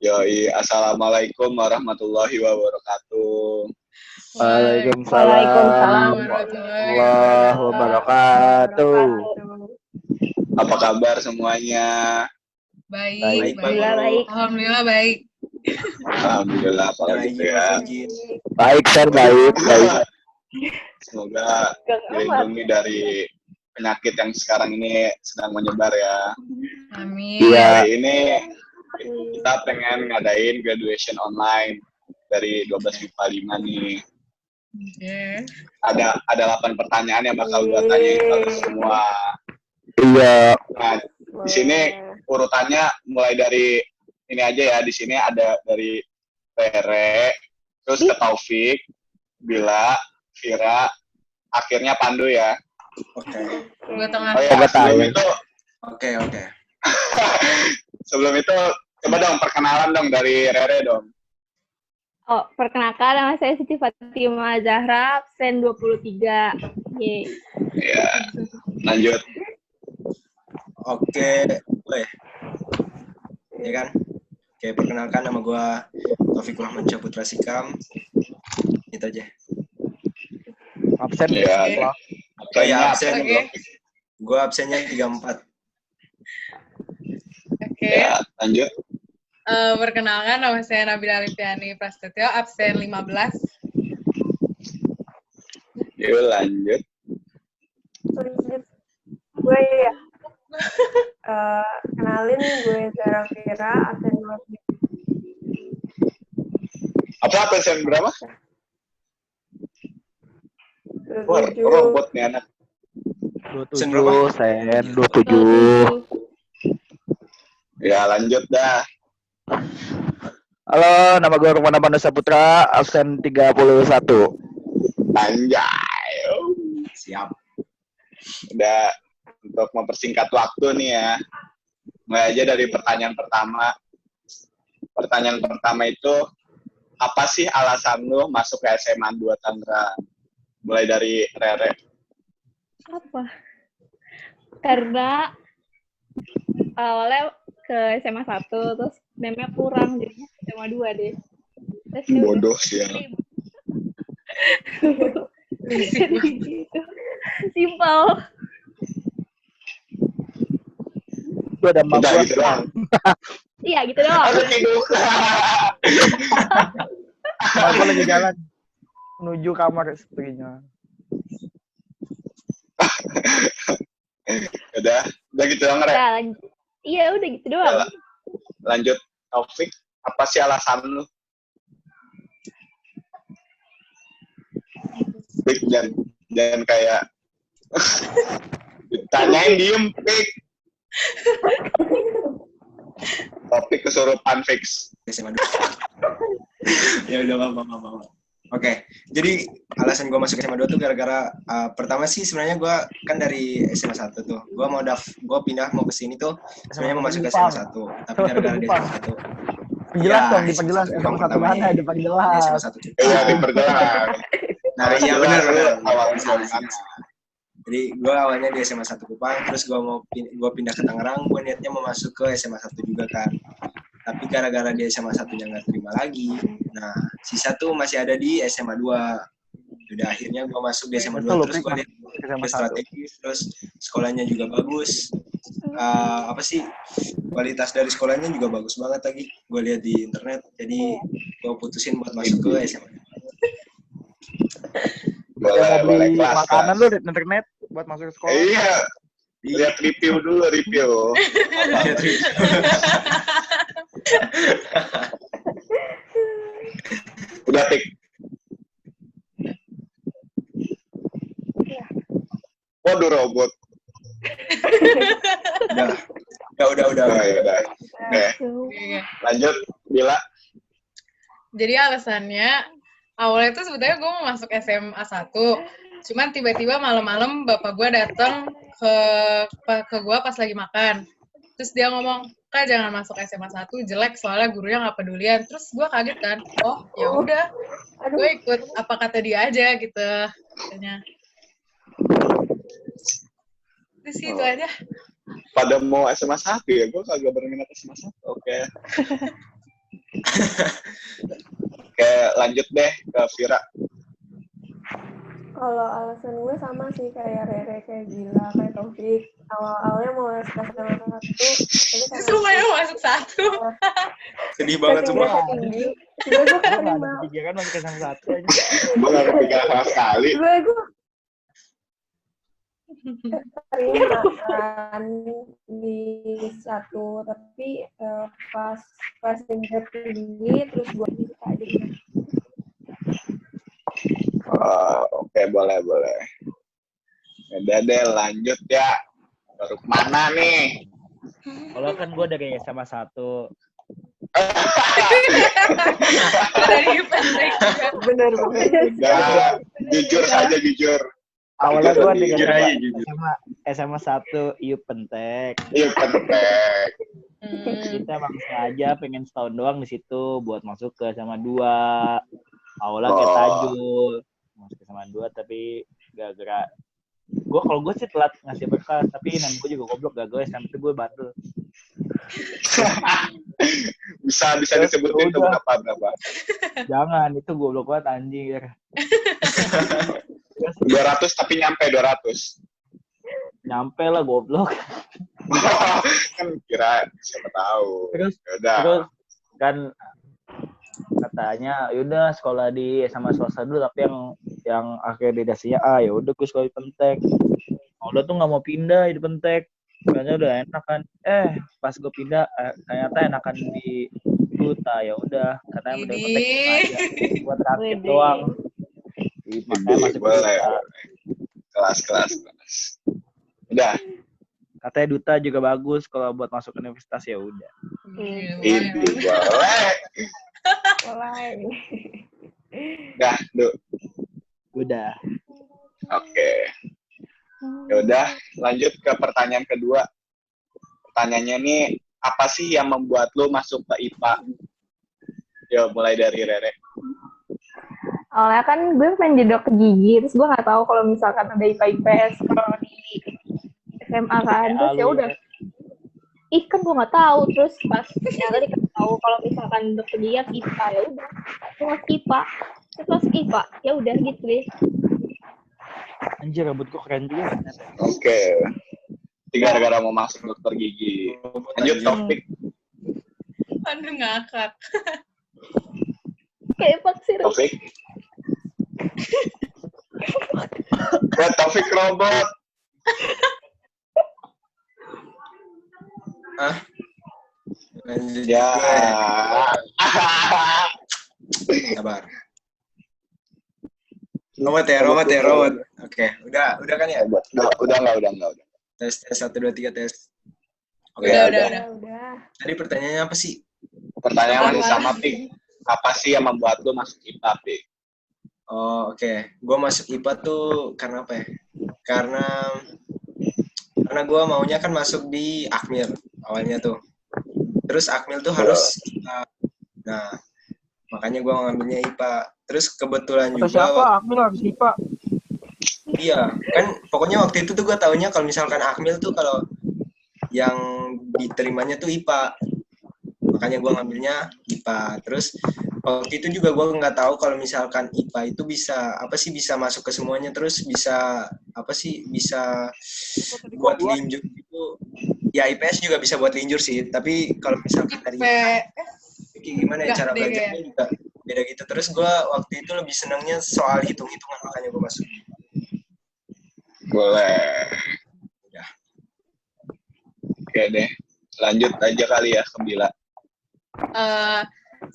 Yoi, assalamualaikum warahmatullahi wabarakatuh. Waalaikumsalam warahmatullahi wabarakatuh. Apa kabar semuanya? Baik. Alhamdulillah baik. Alhamdulillah, apalagi gitu ya. Baik, Sir, baik. Semoga dilindungi dari penyakit yang sekarang ini sedang menyebar ya. Amin. Iya. Hari ini kita pengen ngadain graduation online dari 12 MIPA 5 nih. Okay. Ada 8 pertanyaan yang bakal gue tanyain ke semua. Iya. Nah, di sini urutannya mulai dari ini aja ya. Di sini ada dari Rere, terus ke Taufik, Bila, Vira, akhirnya Pandu ya. Oke. Gue tengah. Oh ya, sebelum itu, Oke. sebelum itu coba dong perkenalan dong dari Rere dong. Oh, perkenalkan nama saya Siti Fatima Zahra, absen 23. Yeay. Ya, lanjut. Oke, boleh. Ya kan? Oke, perkenalkan nama gue Taufik Rahman Putra Sikam. Itu aja. Absen Ya. Oh ya, absen. Oke. Gue absennya 34. Oke. Ya, lanjut. Perkenalkan nama saya Nabila Alifiani Prasetyo, absen 15. Yuk lanjut. Gue ya. Kenalin gue Zara Vira, absen 27. Apa absen berapa? Wah, robot nih anak. 27, Sen 27. Ya, lanjut dah. Halo, nama gue Rukmana Pandusa Putra, absen 31. Anjay. Siap. Udah untuk mempersingkat waktu nih ya. Mulai aja dari pertanyaan pertama. Pertanyaan pertama itu, apa sih alasan lu masuk ke SMA 2 Tangerang? Mulai dari Rere. Apa? Karena awalnya ke SMA 1, terus NEM-nya kurang, jadinya SMA 2 deh. Terus ya udah. Bodoh sih ya. Gitu. Simpel. Gue ada Udah mampu. gitu doang. Iya, gitu doang. Aduh tidur. Mampu lagi jalan menuju kamar istrinya. Udah gitu doang, Re. Ya, iya, udah gitu doang. Lanjut, Taufik. Apa sih alasan lu? Pik, jangan kayak ditanyain diem, Pik. Topik kesurupan fix. SMA 2. Ya udah, maaf. Oke, jadi alasan gue masuk SMA 2 tuh gara-gara pertama sih sebenarnya gue kan dari SMA 1 tuh. Gue pindah mau ke sini tuh sebenarnya mau masuk ke SMA 1, tapi gara-gara di SMA 1. Perjelas Ya, dong, diperjelas. SMA SMA 1 pertamanya. mana, diperjelas. Ya, SMA 1 Cipta. Iya, diperjelas. Nah, Harus iya jelas benar. awal Salah. misalkan. Jadi gue awalnya di SMA 1 Kupang, terus gue pindah ke Tangerang, gue niatnya mau masuk ke SMA 1 juga kan. Tapi gara-gara di SMA 1-nya nggak terima lagi, nah sisa tuh masih ada di SMA 2. Udah akhirnya gue masuk di SMA 2, terus gue lihat SMA 1. strategis, terus sekolahnya juga bagus. Apa sih, kualitas dari sekolahnya juga bagus banget lagi. Gue lihat di internet, jadi gue putusin buat masuk ke SMA 2. Boleh Boleh beli kelas. makanan lu di internet buat masuk sekolah. Iya. Lihat review dulu, review. Udah, Pik. Waduh, robot. Udah. Nah, ya udah. Oke, Oke. lanjut. Bila. Jadi alasannya, awalnya tuh sebetulnya gue mau masuk SMA 1, cuman tiba-tiba malam-malam bapak gue datang ke gue pas lagi makan. Terus dia ngomong, Kak jangan masuk SMA 1, jelek soalnya gurunya nggak pedulian. Terus gue kaget kan, oh ya udah, gue ikut apa kata dia aja gitu. Katanya. Terus itu aja. Pada mau SMA 1 ya, gue kagak berminat SMA 1. Oke. Oke, lanjut deh ke Vira. Kalau alasan gue sama sih kayak Rere, kayak Gila, kayak Taufik. Awal-awalnya mau masuk SMA 1, tapi karena Semuanya masuk satu. Sedih banget rating sumpah. gue tinggi, gue Gue nggak ada keterima. pikiran masuk ke sama satu aja. Gue gak kepikiran sama sekali. Gue terima kan di 1, tapi pas tingkat tinggi terus gue bisa aja gitu. Oke, boleh. Udah deh, lanjut ya. Baru kemana nih? Kalau kan gue dari SMA 1. Dari pendek juga. Bener banget. Udah, jujur saja, jujur. Awalnya gue dari Jujur aja, jujur. SMA 1 IU Pentek. Iya, penting. Kita emang sengaja pengen setahun doang di situ buat masuk ke SMA 2. Awalnya kayak tajul masuk ke SMA 2, tapi gara-gara kalau gue sih telat ngasih berkas, tapi nem gue juga goblok, gak gue SMP gue bandel. bisa disebutin tuh Udah. berapa? Jangan, itu goblok banget anjir. 200 tapi nyampe 200. Nyampe lah goblok. Kan kira siapa tahu. Terus Udah. kan katanya yaudah sekolah di SMA swasta dulu, tapi yang akhir didasinya ya udah gue sekolah di Pentek. Udah tuh nggak mau pindah di Pentek, kayaknya udah enak kan. Pas gue pindah ternyata enakan di Duta. Ya udah, karena udah Pentek aja buat rakit doang. Makanya masuk ke Boleh. Duta. Kelas. Udah. Katanya Duta juga bagus kalau buat masuk universitas, ya udah. Ini boleh. Mulai. Dah, Du. Udah. Oke. Ya udah, lanjut ke pertanyaan kedua. Pertanyaannya nih, apa sih yang membuat lu masuk ke IPA? Yo, mulai dari Rere. Awalnya kan gue pengen jedok ke gigi, terus gue nggak tahu kalau misalkan ada IPA IPS kalau di SMA kan, terus ya udah. Kan gue nggak tahu, terus pas ternyata dikasih tahu kalau misalkan dokter gigi IPA, ya udah. Gue masuk IPA, terus masuk IPA, ya udah gitu deh. Anjir, rambut gue keren juga. Oke. Gara-gara mau masuk dokter gigi. Lanjut topik. Aduh, ngakak. Kayak vaksin. Taufik. Taufik robot. Lanjut Ya. Sabar. Robot. Oke, udah kan ya? Udah enggak. Tes 1 2 3 tes. Oke. Udah. Tadi pertanyaannya apa sih? Pertanyaan sama Pik. Apa sih yang membuat lu masuk IPA, Pik? Oh, oke. Gue masuk IPA tuh karena apa ya? Karena gue maunya kan masuk di Akmil awalnya tuh. Terus Akmil tuh harus nah, makanya gue ngambilnya IPA. Terus kebetulan Atau juga siapa? Akmil harus IPA. iya, kan pokoknya waktu itu tuh gue taunya kalau misalkan Akmil tuh kalau yang diterimanya tuh IPA. Makanya gue ngambilnya IPA. Terus waktu itu juga gue nggak tahu kalau misalkan IPA itu bisa masuk ke semuanya, terus bisa buat linjur gitu. Ya IPS juga bisa buat linjur sih, tapi kalau misalkan dari gimana ya cara belajarnya juga beda gitu. Terus gue waktu itu lebih senangnya soal hitung-hitungan, makanya gue masuk. Boleh. Ya. Oke deh. Lanjut aja kali ya ke Bila.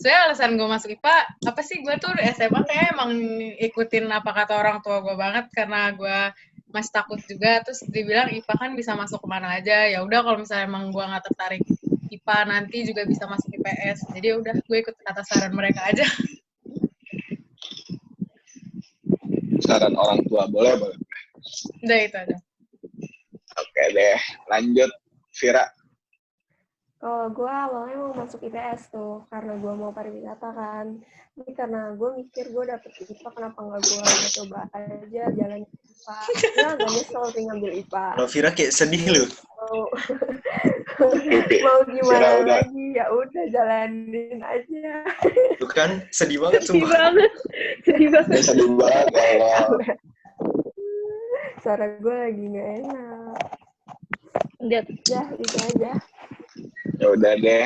Sebenarnya alasan gue masuk IPA, apa sih, gue tuh SMA kayak emang ikutin apa kata orang tua gue banget, karena gue masih takut juga, terus dibilang IPA kan bisa masuk kemana aja, ya udah kalau misalnya emang gue nggak tertarik IPA nanti juga bisa masuk IPS, jadi udah gue ikut atas saran mereka aja. Saran orang tua, boleh. Udah itu aja. Oke deh, lanjut Vira. Kalau gue awalnya mau masuk IPS tuh, karena gue mau pariwisata kan. Tapi karena gue mikir gue dapet IPA, kenapa nggak gue coba aja jalan IPA. Ya, gak nyesel sih ngambil IPA. Kalau Vira kayak sedih loh. Mau gimana Udah. lagi? Ya udah jalanin aja. Tuh kan sedih banget Sedih sumpah. banget. Sedih banget. Ya, sedih banget ya Allah. Suara gue lagi nggak enak. Udah. Ya itu aja. Ya udah deh.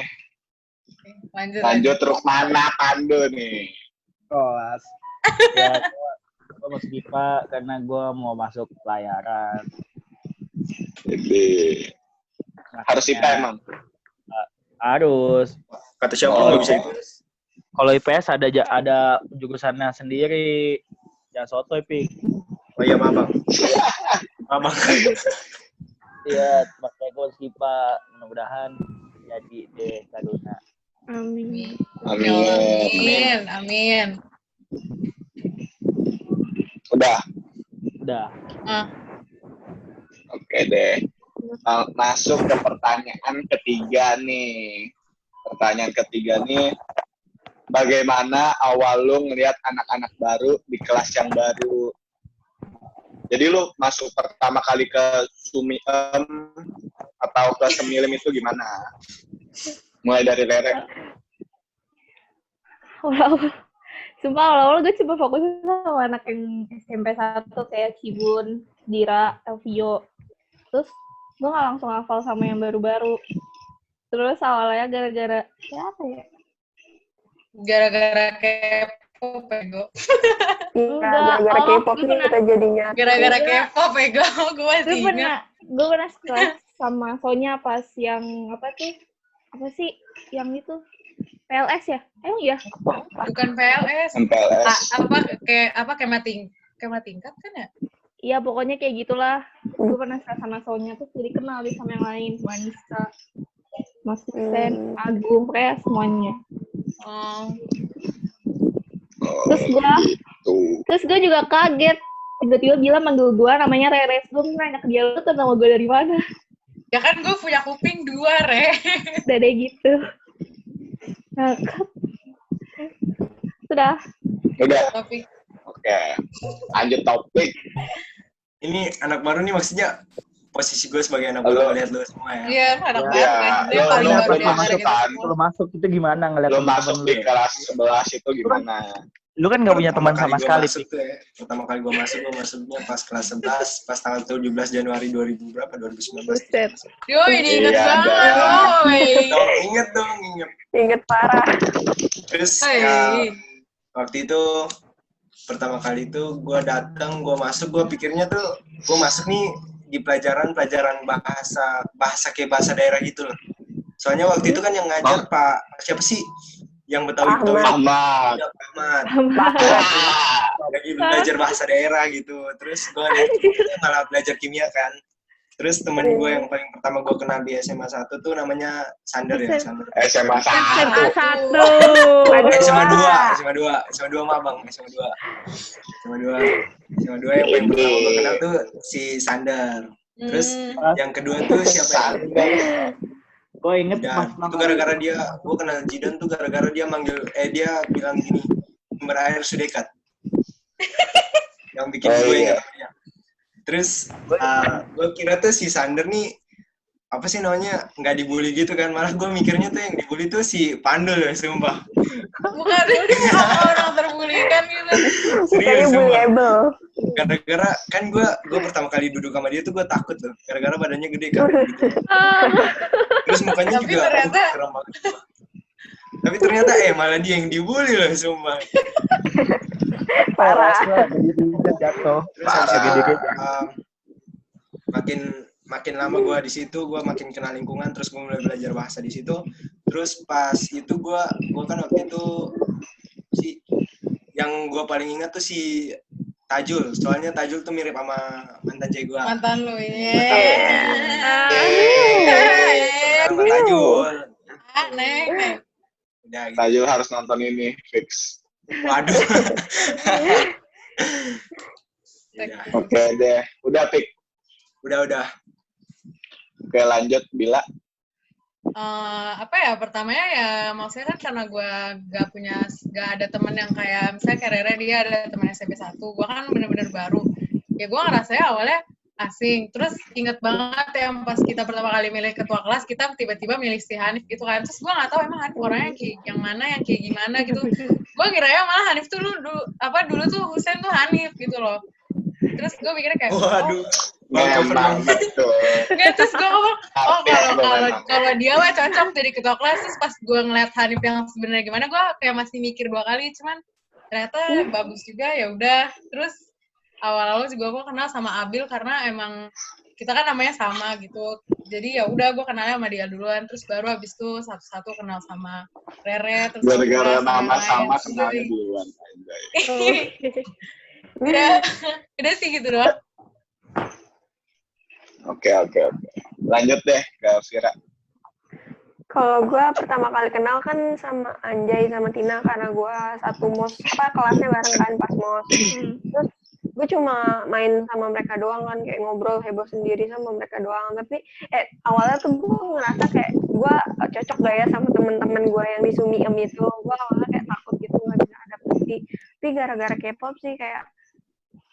Lanjut. Rukmana Pandu nih. Kelas. Ya, gue masuk IPA karena gue mau masuk pelayaran. Jadi harus IPA emang. Harus. Kata siapa Oh. nggak bisa itu? Kalau IPS ada jurusannya sendiri. Jangan sotoy, Pik. Oh iya, Mabang. Mabang. Iya, makanya gue masuk IPA. Mudah-mudahan jadi deh Kaduna. Amin. Amin. Udah. Ah, Oke deh. Masuk ke pertanyaan ketiga nih. Bagaimana awal lu ngelihat anak-anak baru di kelas yang baru? Jadi lu masuk pertama kali ke Sumiem atau ke Semilim itu gimana? Mulai dari Rere. Sumpah awal-awal gue cuma fokus sama anak yang SMP 1 kayak Cibun, Dira, Elvio. Terus gue gak langsung hafal sama yang baru-baru. Terus awalnya gara-gara apa ya? gara-gara K-pop ego. Iya, gara-gara K-pop nih kita jadinya. Gara-gara K-pop ego, gue masih ingat. Gue pernah kelas sama Sonya pas yang apa sih yang itu PLS ya? Emang ya? Bukan PLS. MPLS. Kema tingkat kan ya? Iya pokoknya kayak gitulah. Gue pernah kelas sama Sonya tuh jadi kenal deh sama yang lain, Vanessa, Mas Sen, Agung, kayak semuanya. Oh. Terus gue juga kaget. Tiba-tiba bilang manggil gue namanya Rere. Gue nanya ke dia, lu tau nama gue dari mana? Ya kan gue punya kuping 2, Re. Udah deh gitu. Sudah. Topik. Oke. Lanjut topik. Ini anak baru nih maksudnya posisi gue sebagai anak baru lihat lu semua ya. Iya, anak Iya, baru kan. Dia lo- paling lo baru belum di antara masuk kita kan? semua. Lu masuk itu gimana ngeliat Lu temen-temen masuk lu di ya? kelas 11 itu gimana? Lu kan gak punya teman Pertama sama kali gua sekali, masuk Pik. tuh ya. Pertama kali gue masuknya pas kelas 11, pas tanggal 17 Januari 2019. Buset. Yoi, diinget Iya, banget. ada. Yoi. Ingat dong. Ingat parah. Terus Hai. ya, waktu itu pertama kali itu gue datang, gue masuk, gue pikirnya tuh gue masuk nih di pelajaran bahasa kayak bahasa daerah gitu loh. Soalnya waktu itu kan yang ngajar Pak siapa sih yang Betawi Ahmad. Ahmad. Lagi belajar bahasa daerah gitu. Terus gue malah belajar kimia kan. Terus temen gue yang paling pertama gue kenal di SMA 1 tuh namanya Sander ya. Sander. SMA 1. SMA 2 Mabang, SMA 2 yang paling pertama gue kenal tuh si Sander. Terus yang kedua tuh siapa ya? Gue inget Dan itu gara-gara dia, gue kenal Jidan tuh gara-gara dia dia bilang gini, sumber air Sudekat. Yang bikin gue ingat dia. Terus gue kira tuh si Sander nih apa sih namanya nggak dibully gitu kan, malah gue mikirnya tuh yang dibully tuh si Pandul ya, sumpah. Bukan orang terbulikan gitu. Serius, sumpah. Bullyable. Gara-gara kan gue pertama kali duduk sama dia tuh gue takut loh, gara-gara badannya gede kan. Gitu. Terus mukanya Tapi juga ternyata keren banget. Tapi ternyata malah dia yang dibully loh, sumpah. Parah. Jatuh. Terus habis itu makin lama gue di situ, gue makin kenal lingkungan, terus gue mulai belajar bahasa di situ. Terus pas itu gue kan waktu itu yang gue paling ingat tuh si Tajul, soalnya Tajul tuh mirip sama mantan cewek gue. mantan lu Sama Tajul. Neng. Udah gitu. Tajul harus nonton ini fix. Waduh. Ya, Oke deh. Udah Pik. udah. Oke lanjut Bila. Apa ya, pertamanya ya maksudnya kan karena gue gak ada temen yang kayak misalnya kayak Rere, dia ada temen SMP 1, gue kan bener-bener baru ya. Gue ngerasanya awalnya asing. Terus inget banget yang pas kita pertama kali milih ketua kelas, kita tiba-tiba milih si Hanif gitu kan. Terus gue nggak tahu emang Hanif orangnya yang mana, yang kayak gimana gitu. Gue kiranya malah Hanif tuh dulu tuh Husein tuh Hanif gitu loh. Terus gue mikirnya kayak, Waduh. Memang betul. Nggak, terus gue ngomong, kalau dia mah cocok jadi ketua kelas. Terus pas gue ngeliat Hanif yang sebenarnya gimana, gue kayak masih mikir 2 kali. Cuman ternyata bagus juga, ya udah. Terus awal-awal juga gue kenal sama Abil karena emang kita kan namanya sama gitu. Jadi ya udah gue kenalnya sama dia duluan. Terus baru habis itu satu-satu kenal sama Rere. Terus Gara-gara nama sama kenalnya duluan. Udah sih gitu doang. Oke. Lanjut deh ke Vira. Kalau gue pertama kali kenal kan sama Anjay sama Tina karena gue satu mos kelasnya bareng kan pas mos. Terus gue cuma main sama mereka doang kan, kayak ngobrol heboh sendiri sama mereka doang. Tapi awalnya tuh gue ngerasa kayak gue cocok gak ya sama temen-temen gue yang di Sumiem itu. Gue awalnya kayak takut gitu gak bisa adaptasi. Tapi gara-gara K-pop sih kayak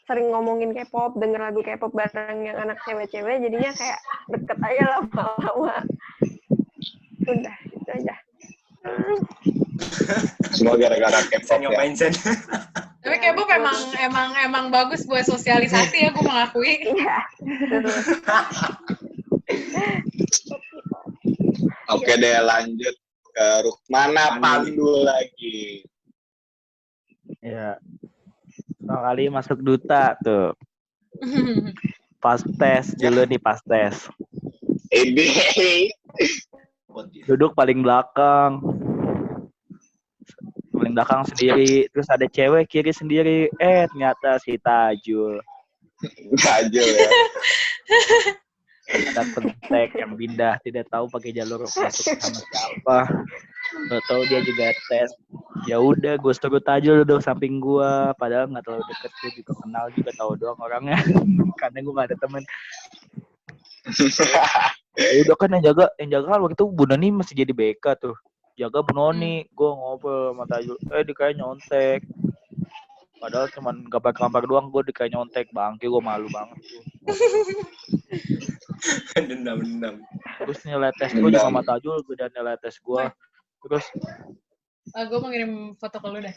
sering ngomongin K-pop, denger lagu K-pop bareng yang anak cewek-cewek, jadinya kayak deket aja lama-lama. Udah, itu aja. Semua gara-gara K-pop ya. Ngapain Sen? Tapi K-pop emang bagus buat sosialisasi ya, gue mengakui. Iya. Oke deh, lanjut ke Rukmana Pandu lagi. Ya. Pertama kali masuk duta tuh. Pas tes dulu nih, pas tes. Duduk paling belakang sendiri, terus ada cewek kiri sendiri, ternyata si Tajul ya. Ada pentek yang pindah, tidak tahu pakai jalur masuk sama siapa, nggak tahu dia juga tes. Ya udah, gue seteru Tajul duduk samping gue, padahal nggak terlalu deket, gue juga kenal juga, tahu doang orangnya karena gue nggak ada temen. Udah kan yang jaga waktu itu Bu Noni masih jadi BK tuh, jaga Bu Noni. Gue ngobrol sama Tajul, dia kayak nyontek, padahal cuman gambar doang, gue kayak nyontek, bangke gue malu banget tuh. Dendam. Terus nilai tes gue juga sama Tajul, beda nilai tes gue. Terus gue mau ngirim foto ke lu deh.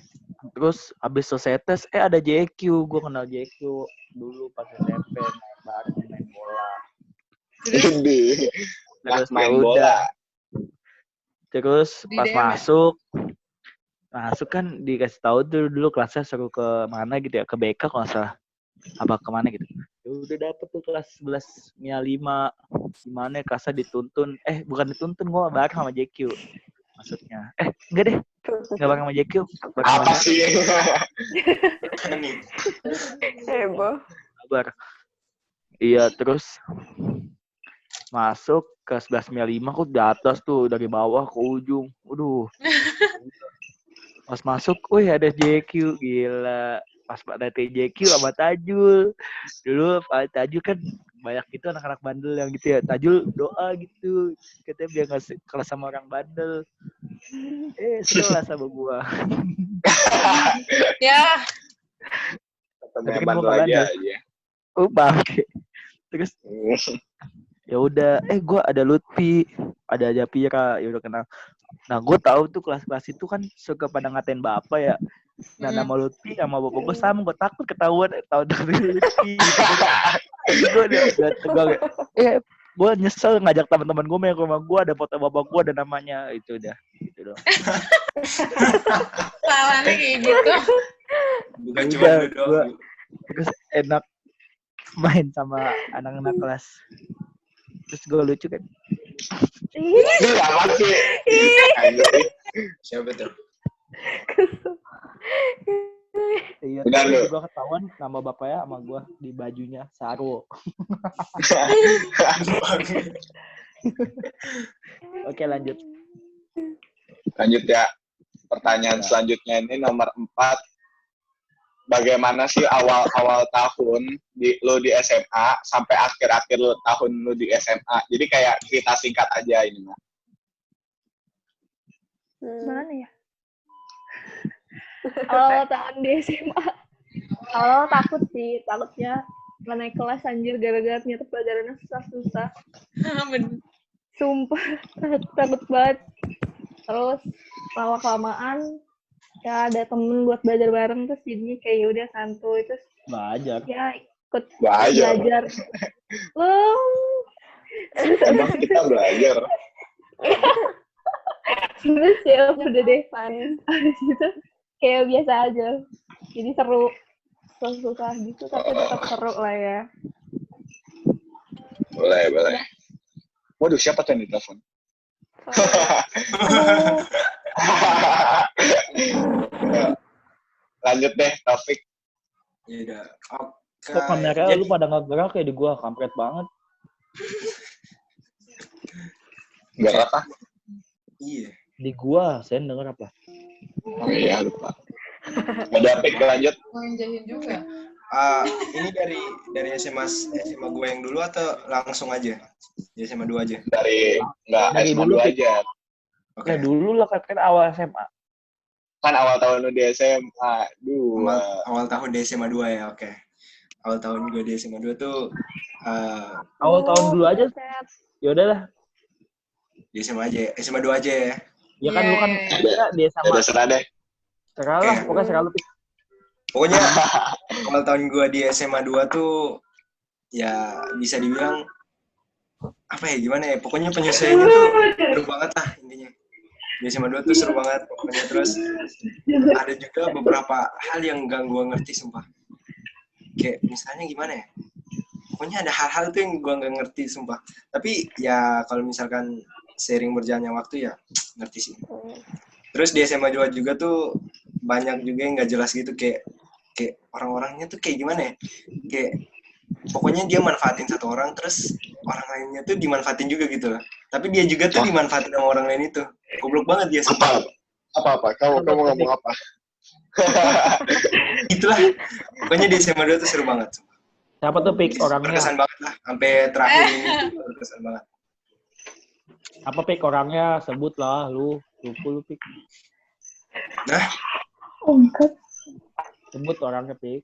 Terus abis selesai tes, ada JQ. Gue kenal JQ dulu pas SMP, main bola. Terus main bola. Terus pas masuk kan dikasih tahu tuh dulu kelasnya seru ke mana gitu ya, ke BK kalau nggak salah, apa kemana gitu. Ya udah dapet tuh kelas 11 Mia 5, gimana kelasnya dituntun, bukan dituntun, gue bareng sama JQ maksudnya. Enggak deh, nggak bareng sama JQ. Apa sih? Heboh. Kabar. Iya, terus masuk ke 11 Mia 5 kok di atas tuh, dari bawah ke ujung. Waduh. Pas masuk, ada JQ, gila. Pas ada JQ sama Tajul. Dulu Pak Tajul kan banyak gitu anak-anak bandel yang gitu ya. Tajul doa gitu, katanya biar nggak kelas sama orang bandel. Setelah sama gua. Ya. Tapi kan bandel aja. Bangke. Terus ya udah, gua ada Lutfi, ada Japira, ya udah kenal. Nah, gue tahu tuh kelas-kelas itu kan suka pada ngatain bapak ya. Nah, nama Lutfi sama bapak gue sama, gue takut ketahuan tahu dari Lutfi. Gue nyesel ngajak teman-teman gue main ke rumah gue, ada foto bapak gue, ada namanya, itu udah, gitu doang. Salahnya kayak gitu. Bukan cuma lu doang. Terus enak main sama anak-anak kelas. Terus gue lucu kan. Siapa sih? Siapa tuh? Iya, gue ketahuan nama bapaknya sama gue di bajunya Sarwo. Oke, lanjut ya. Pertanyaan selanjutnya ini nomor 4. Bagaimana sih awal tahun lu di SMA sampai akhir tahun lu di SMA? Jadi kayak cerita singkat aja ini mah. Mana ya? Awal tahun di SMA. Awal takutnya nggak naik kelas anjir gara-gara ternyata pelajarannya susah-susah. Bener. Sumpah, takut banget. Terus lama-kelamaan ya ada temen buat belajar bareng, terus jadinya kayak yaudah santuy, terus Belajar. ya ikut Belajar. belajar. Emang kita belajar. Terus ya udah deh, Fun. habis itu kayak biasa aja. Jadi seru, susah gitu tapi tetap seru lah ya. Boleh. Waduh, siapa tuh yang ditelepon? Lanjut deh, Taufik. Ya udah. Oke. Kok kamera lu pada nggak gerak kayak di gua, kampret banget. Gerak apa? Iya. Di gua, saya denger apa? Oh iya, lupa. Udah, Pik, lanjut. Mau jahit juga. Ini dari SMA gue yang dulu atau langsung aja? Di SMA 2 aja? Dari Dari SMA dulu, 2 Pik. aja. Oke. Nah dulu lah kan awal SMA. Kan awal tahun lu di SMA. Awal tahun di SMA 2 ya, oke. Awal tahun gue di SMA 2 tuh Awal tahun dulu aja. Ya udahlah. di SMA aja, SMA 2 aja ya. Ya kan lu kan Yeah. dia sama. Udah serah deh. Seralah, pokoknya seralu. Pokoknya awal tahun gue di SMA 2 tuh ya bisa dibilang apa ya, gimana ya, pokoknya penyesuaiannya tuh seru banget lah intinya. Di SMA 2 tuh seru banget pokoknya. Terus ada juga beberapa hal yang gak gue ngerti sumpah. Kayak misalnya gimana ya, pokoknya ada hal-hal tuh yang gue gak ngerti sumpah. Tapi ya kalau misalkan seiring berjalannya waktu ya ngerti sih. Terus di SMA 2 juga tuh banyak juga yang gak jelas gitu, kayak orang-orangnya tuh kayak gimana ya, kayak pokoknya dia manfaatin satu orang, terus orang lainnya tuh dimanfaatin juga gitu loh. Tapi dia juga tuh dimanfaatin sama orang lain itu. Goblok banget dia. Apa? Kamu ngomong apa? Itulah. Pokoknya di SMA 2 tuh seru banget. Siapa tuh Pik orangnya? Berkesan banget lah. Sampai terakhir ini berkesan banget. Apa Pik orangnya? Sebut lah lu. Lu Pik. Nah, Sebut orangnya Pik.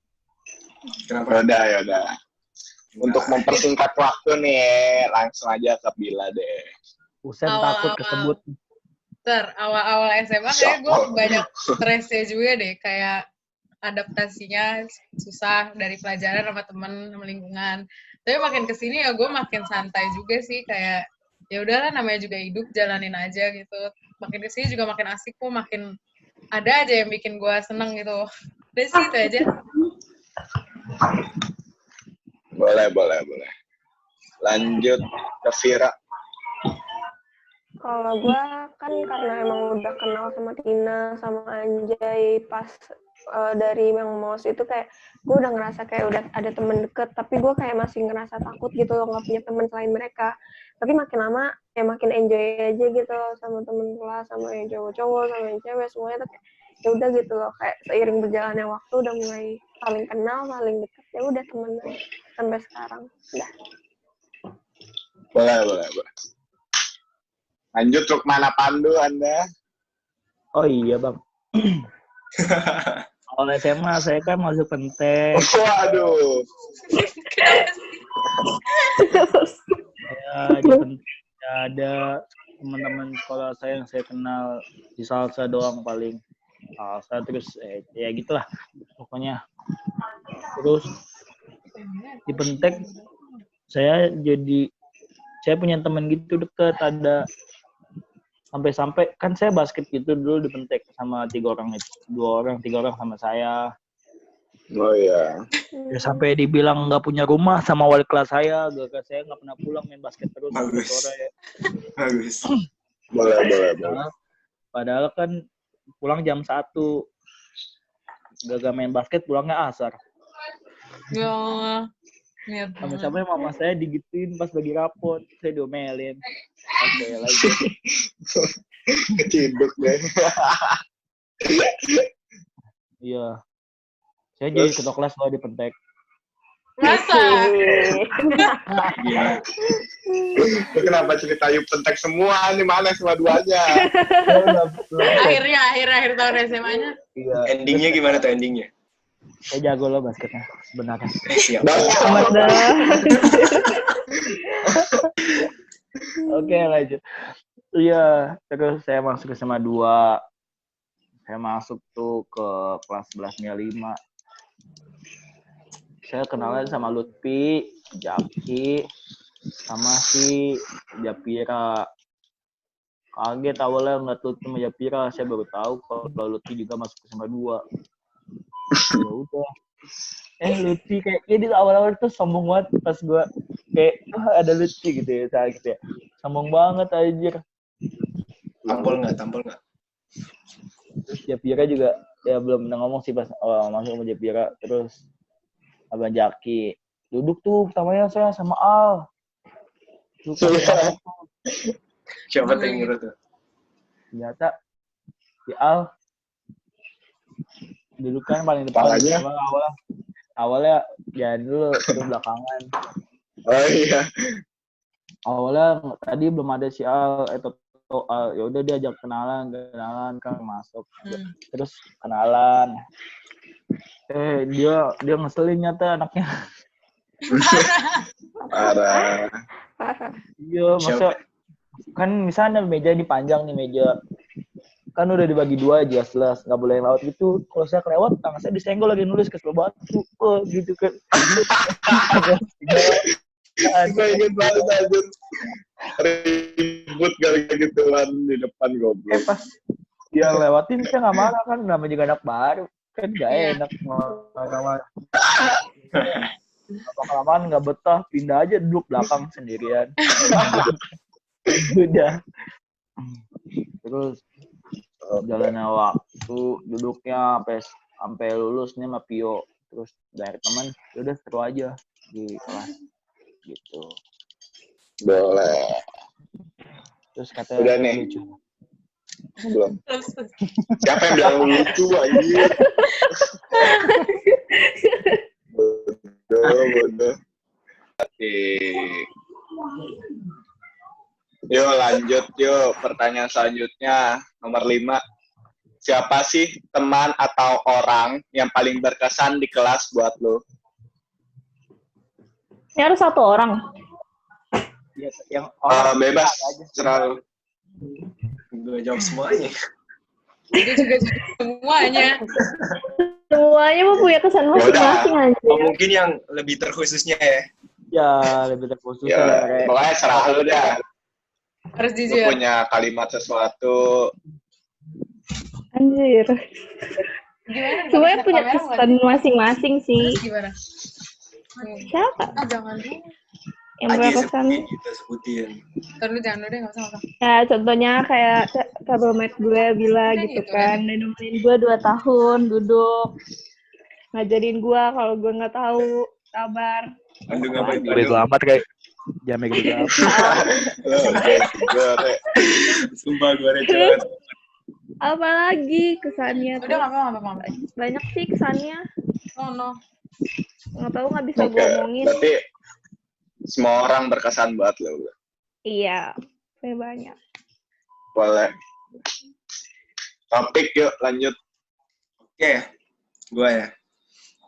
kenapa? Yaudah. Untuk mempersingkat waktu nih, langsung aja ke Bila deh. Usen takut kesebut. Awal-awal SMA kayak gue banyak stresnya juga deh, kayak adaptasinya susah dari pelajaran sama temen, sama lingkungan. Tapi makin kesini ya gue makin santai juga sih, kayak ya udahlah namanya juga hidup, jalanin aja gitu. Makin kesini juga makin asik kok, makin ada aja yang bikin gue seneng gitu. Udah sih itu aja. Boleh. Lanjut ke Vira. Kalau gue kan karena emang udah kenal sama Tina, sama Anjay pas dari Bang Mos itu kayak gue udah ngerasa kayak udah ada temen deket, tapi gue kayak masih ngerasa takut gitu loh, nggak punya temen selain mereka. Tapi makin lama ya makin enjoy aja gitu sama temen kelas, sama yang cowok-cowok, sama yang cewek, semuanya tuh kayak ya udah gitu loh, kayak seiring berjalannya waktu udah mulai saling kenal, saling deket, ya udah temen sampai sekarang. Udah. Boleh. Lanjut Rukmana Pandu Anda. Oh iya Bang. Awal SMA saya kan masuk pentek. Waduh. Ya, di pentek ada teman-teman sekolah saya yang saya kenal di salsa doang paling. Salsa terus ya gitulah pokoknya. Terus di pentek saya punya teman gitu deket, ada sampai kan saya basket gitu dulu di pentek sama 3 orang itu, 3 orang sama saya. Oh iya. Ya sampai dibilang nggak punya rumah sama wali kelas saya, gara-gara saya nggak pernah pulang main basket terus sampai sore. Bagus. Boleh. Padahal kan pulang jam 1. Gara-gara main basket pulangnya asar. Ya. Sampai mama saya digituin pas bagi rapot, saya diomelin. Oke, lagi. Keciduk deh. Iya. Saya jadi ketua kelas di pentek. Masa? Gila. Lu kenapa cerita yuk pentek semua? Ini mana semua duanya? Akhir tahun SMA-nya. Iya. Endingnya gimana tuh endingnya? Saya jago loh basketnya sebenarnya. Siap. Amat dah. Oke, lanjut. Iya, terus saya masuk ke SMA 2. Saya masuk tuh ke kelas 11-5. Saya kenalan sama Lutfi, Jaki, sama si Japira. Kaget awalnya ngeliat Lutfi sama Japira, saya baru tahu kalau Lutfi juga masuk ke SMA 2. Ya udah. Lutfi kayak di awal-awal tuh sombong banget pas gue kayak ada Lutfi gitu ya, saat gitu ya. Sombong banget anjir. Tampol nggak? Terus Japira juga ya belum pernah ngomong sih pas masuk sama Japira. Terus Abang Jaki duduk tuh pertamanya saya sama Al. Siapa tuh yang nyuruh tuh? Ternyata si Al duduk kan paling depan. Awalnya jalan dulu terus belakangan. Oh iya. Awalnya tadi belum ada si Al, Al, ya udah diajak kenalan kan masuk. Terus kenalan. Dia ngeselin nyata anaknya. Parah. Iya, masa kan misalnya meja ini panjang nih meja. Kan udah dibagi 2 jelas nggak boleh lewat gitu. Kalau saya kelewat, tangan saya disenggol lagi nulis kesel batu. Gitu kan. Gue inget banget aja ribut kali gituan di depan goblok. Pas dia lewatin saya nggak marah kan, namanya juga anak baru kan nggak enak marah. Lama-kelamaan nggak betah, pindah aja duduk belakang sendirian. Udah. Terus jalannya waktu duduknya sampai lulus nih sama Pio. Terus dari teman udah seru aja di kelas gitu. Boleh. Terus katanya udah nih. Lucu. Belum. Siapa yang bilang lucu anjir? Bodoh. Yuk lanjut yuk, pertanyaan selanjutnya nomor 5. Siapa sih teman atau orang yang paling berkesan di kelas buat lo? Ini harus satu orang. Yang orang bebas selalu. Gue jawab semuanya. Itu juga semuanya. Semuanya mau punya kesan masing-masing aja. Mungkin yang lebih terkhususnya ya. Ya, lebih terkhusus. Ya, pokoknya serah lu dah. Harus Lu jujur. punya kalimat sesuatu. Anjir. Gimana? Semuanya punya kesan masing-masing sih. Gimana? Siapa? Jangan dulu. Yang berkesan? Sebutin. Terus jangan dulu deh, nggak usah. Ya, contohnya kayak roommate gue Bila gitu kan. Dia nemenin gue 2 tahun duduk. Ngajarin gue kalau gue nggak tahu, sabar. Aduh, ngapain? Bego amat kayak jamnya gitu. Sumpah gue receh. Apalagi kesannya tuh? Udah nggak apa-apa. Banyak sih kesannya. Oh no. Nggak tahu, nggak bisa gue omongin. Berarti semua orang berkesan buat lo. Iya, saya banyak. Boleh. Topik yuk lanjut. Oke, gue ya.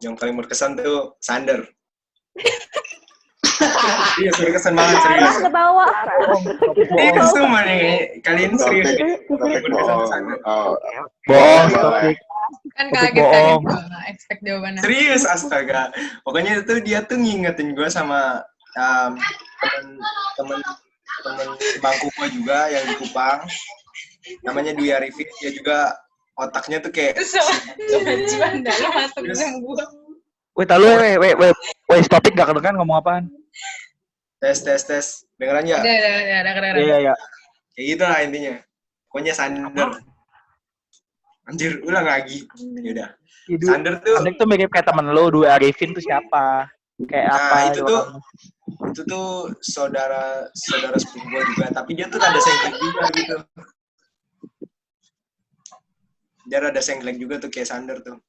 Yang paling berkesan tuh Sander. Iya, berkesan banget serius. Ketawa. Ini semua nih, kalian serius. Berkesan Sander. Topik. Kan kaget nggak expect jawabannya. Serius, astaga. Pokoknya itu dia tuh ngingetin gue sama temen bangku gue juga yang di Kupang. Namanya Dwi Arifin. Dia juga otaknya tuh kayak Cuman dalam masuk ke gue. Weh, tahu topik gak kedengeran ngomong apaan? tes. Dengeran ya? Ada. Iya. Kayak gitu lah intinya. Pokoknya Sander. Anjir, ulang lagi. Yaudah. Sander tuh mirip kayak temen lo, Dwi Arifin tuh siapa? Kayak apa? Itu tuh saudara sepupu gue juga, tapi dia tuh ada sengklek juga gitu. Dia ada sengklek juga tuh kayak Sander tuh.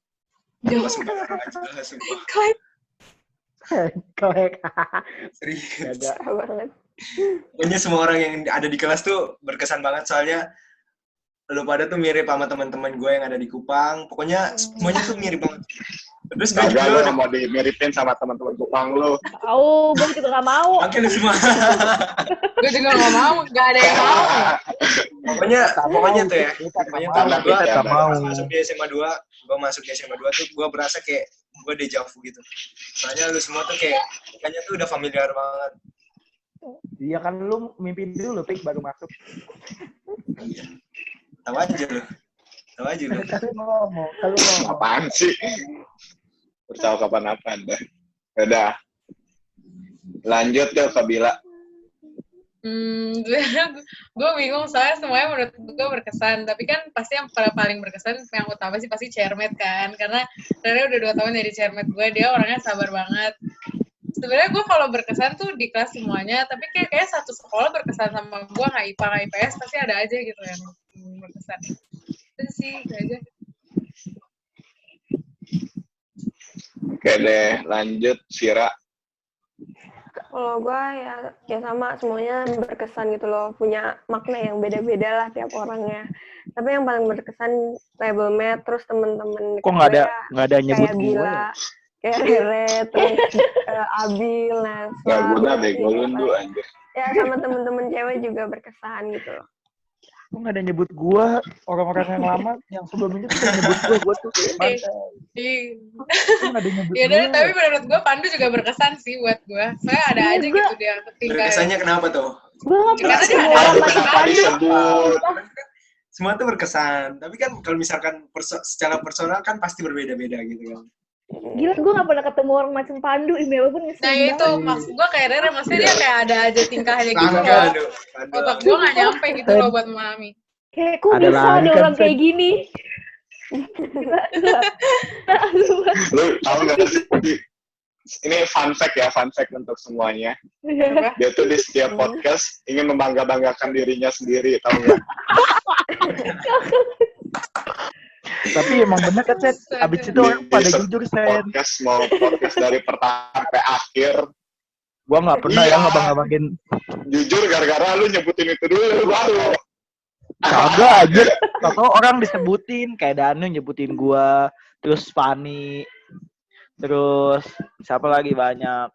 Gue sumpah aja sumpah. Klek. Serius. Parah banget. Pokoknya semua orang yang ada di kelas tuh berkesan banget soalnya lu pada tuh mirip sama teman-teman gue yang ada di Kupang. Pokoknya semuanya tuh mirip banget. Terus gue Kagak juga lu mau dimiripin sama teman-teman Kupang lu. Tahu, gue juga nggak mau. Oke lu semua. Gue juga nggak mau, nggak ada yang mau. Pokoknya tuh ya. Pokoknya tuh Karena gue kita mau. masuk di SMA 2, tuh gue berasa kayak gue deja vu gitu. Soalnya lu semua tuh kayaknya tuh udah familiar banget. Iya kan lu mimpi dulu Pik baru masuk. Tahu aja lu. Kalau ngomong. Apaan sih? Percakapan dah. Udah. Lanjut ke Bila. Gue bingung soalnya semuanya menurut gue berkesan, tapi kan pasti yang paling berkesan yang utama sih pasti Cermet kan, karena Rere udah 2 tahun jadi Cermet gue, dia orangnya sabar banget. Sebenarnya gue kalau berkesan tuh di kelas semuanya, tapi kayak satu sekolah berkesan sama gue, nggak IPA nggak IPS pasti ada aja gitu yang berkesan. Itu sih itu aja. Oke deh, lanjut Sira. Kalau gue ya sama, semuanya berkesan gitu loh, punya makna yang beda-beda lah tiap orangnya. Tapi yang paling berkesan labelnya, terus temen-temen Kok nggak ada nyebut kayak gue? Bila, kayak Rere, terus Abil, Naswa. Gak guna bego lu anjir. Ya sama temen-temen cewek juga berkesan gitu loh. Kok nggak ada nyebut gue? Orang-orang yang lama yang sebelum ini tuh nyebut gue tuh kayak mantan. Kok nggak ada nyebut Ya gue? tapi menurut gue Pandu juga berkesan sih buat gue. Soalnya ada aja gitu dia ketika. Berkesannya kenapa tuh? Gue nggak pernah Karena dia ketemu ada orang kenapa macam disebut? Semua tuh berkesan. Tapi kan kalau misalkan secara personal kan pasti berbeda-beda gitu kan. Gila, gue gak pernah ketemu orang macam Pandu, email pun ngeselin Nah itu banget. maksud gue kayak Rere, maksudnya dia kayak ada aja tingkahnya gitu Langka, loh. aduh. Otak gue gak nyampe gitu loh buat memahami. Kayak kok Ada bisa lagi ada kan, orang kayak Sen. gini? Lu tahu nggak sih? Ini fun fact untuk semuanya. Dia tuh di setiap podcast ingin membanggakan dirinya sendiri, tahu nggak? Tapi emang bener kan, Sen? Abis itu orang pada jujur, Sen. Podcast dari pertama sampai akhir. Gua nggak pernah Iya. ya ngabang-ngabangin. Jujur gara-gara lu nyebutin itu dulu baru. Kagak aja. Tau orang disebutin, kayak Danu nyebutin gua, terus Fanny, terus siapa lagi banyak.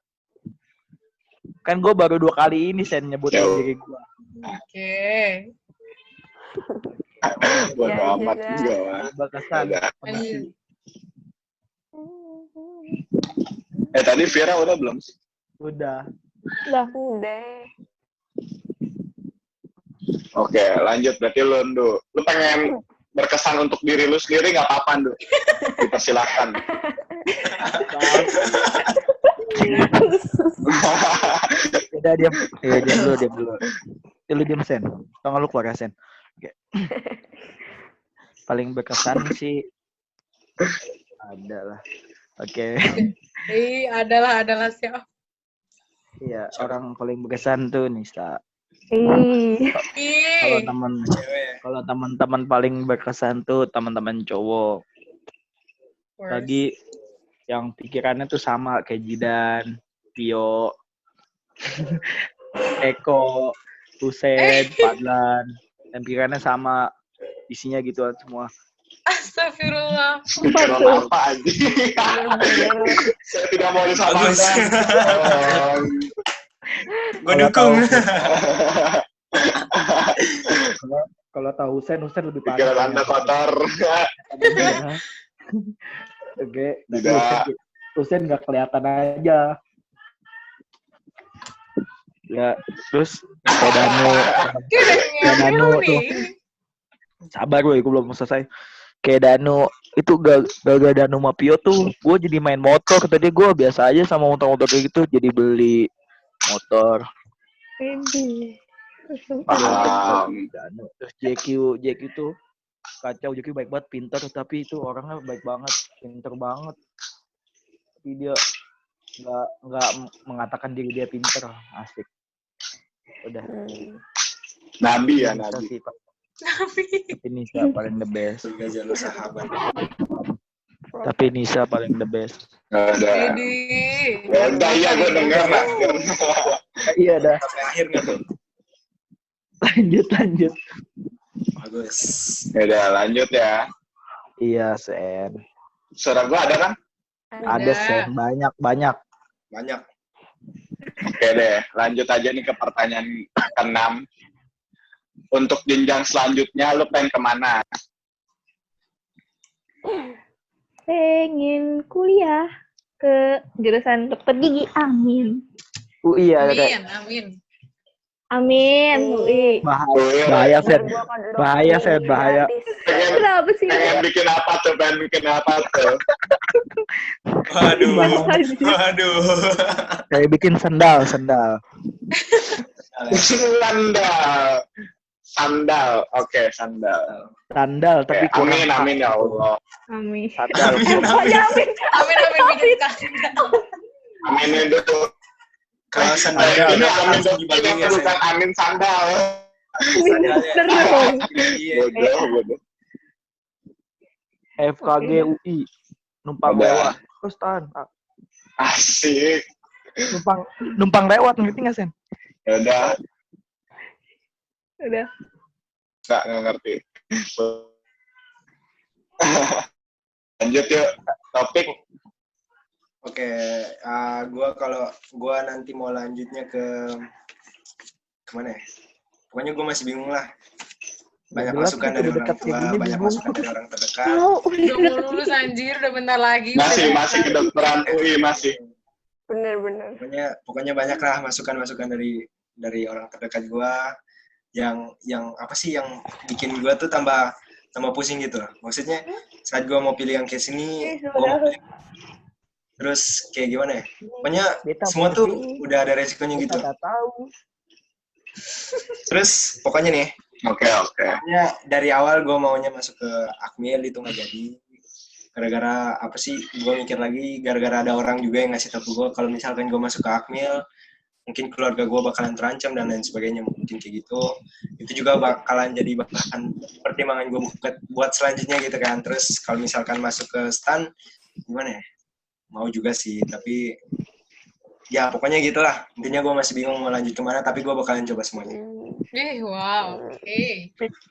Kan gua baru 2 kali ini Sen nyebutin diri gua. Oke. Bodo Ya, amat juga. juga lah. Berkesan. Ada. Lanjut. Tadi Vira udah belum sih? Udah. Lah, Udah. Oke, lanjut. Berarti lu pengen berkesan untuk diri lu sendiri nggak apa-apa, Ndu. Dipersilakan. Udah diam. Diam dulu. Lu diam, Sen. Tolong lu keluar, Sen. Oke. Paling berkesan sih ada lah. Oke. Adalah siapa? Iya, orang paling berkesan tuh Nisa. Ih. Cewek. Kalau teman-teman paling berkesan tuh teman-teman cowok. Lagi yang pikirannya tuh sama kayak Jidan, Tio, Eko, Husen, Padlan, dan pikirannya sama, isinya gituan semua. Astagfirullah. Pikiran apa aja? Saya tidak mau disamakan. Gue dukung. Kalau tahu Husen lebih parah. Pikiran Anda kotor. Oke, Tidak. Husen nggak kelihatan aja. Ya, terus kayak Danu Danu tuh. nih. Sabar gue belum selesai. Kayak Danu itu gara-gara Danu Mapio tuh gue jadi main motor. Tadi gue biasa aja sama motor-motor kayak gitu, jadi beli motor. Paham. Danu. Terus JQ tuh kacau, JQ baik banget, pintar, tapi itu orangnya baik banget, pintar banget. Tapi dia nggak mengatakan diri dia pintar, asik. Udah. Nabi ya, Nisa Nabi. sih, Pak. Tapi Nisa paling the best. Surga jalur sahabat. Tapi Nisa paling the best. Nggak ada. Jadi. Ya udah, iya gue denger lah. Iya dah. Sampai akhir nggak tuh? Lanjut. Bagus. Udah lanjut ya. Iya, Sen. Suara gua ada kan? Ada, Sen. Banyak. Banyak. Oke deh, lanjut aja nih ke pertanyaan ke-6. Untuk jenjang selanjutnya, lu pengen kemana? Pengen kuliah ke jurusan dokter gigi. Amin. UI ya, Amin. UI. Bahaya, Sen. Bahaya, Sen. Bahaya. Kenapa sih? Pengen bikin apa tuh? Waduh. Kayak bikin sendal. Sandal. Oke, sandal. Sandal, tapi kurang. Amin ya Allah. Amin. Sandal. Amin bikin sandal. Amin itu. Kalau sandal Ini ini amin langsung dibagiin ya, bukan Sen. amin sandal. Bener dong. Iya. Bodoh. FKG UI. Numpang Udah. lewat. Terus tahan. Asik. Numpang lewat, ngerti nggak, Sen? Udah. Nggak ngerti. Lanjut yuk. Topik. Oke, kalau gua nanti mau lanjutnya ke mana ya? Pokoknya gua masih bingung lah. Banyak Jelas, masukan dari orang tua, banyak masukan dari orang terdekat. Udah mau lulus anjir, udah bentar lagi. Masih kedokteran UI masih. Bener. Pokoknya banyak lah masukan-masukan dari orang terdekat gua yang apa sih yang bikin gua tuh tambah pusing gitu loh. Maksudnya saat gua mau pilih yang kayak sini, gua mau pilih terus kayak gimana ya? Pokoknya semua tuh udah ada resikonya gitu. Terus pokoknya nih, Oke. pokoknya dari awal gue maunya masuk ke Akmil itu nggak jadi. Gara-gara apa sih? Gue mikir lagi, gara-gara ada orang juga yang ngasih tahu gue kalau misalkan gue masuk ke Akmil, mungkin keluarga gue bakalan terancam dan lain sebagainya, mungkin kayak gitu. Itu juga bakalan jadi bahan pertimbangan gue buat selanjutnya gitu kan. Terus kalau misalkan masuk ke STAN, gimana ya? Mau juga sih, tapi ya pokoknya gitulah. Intinya gue masih bingung mau lanjut kemana, tapi gue bakalan coba semuanya. Wow.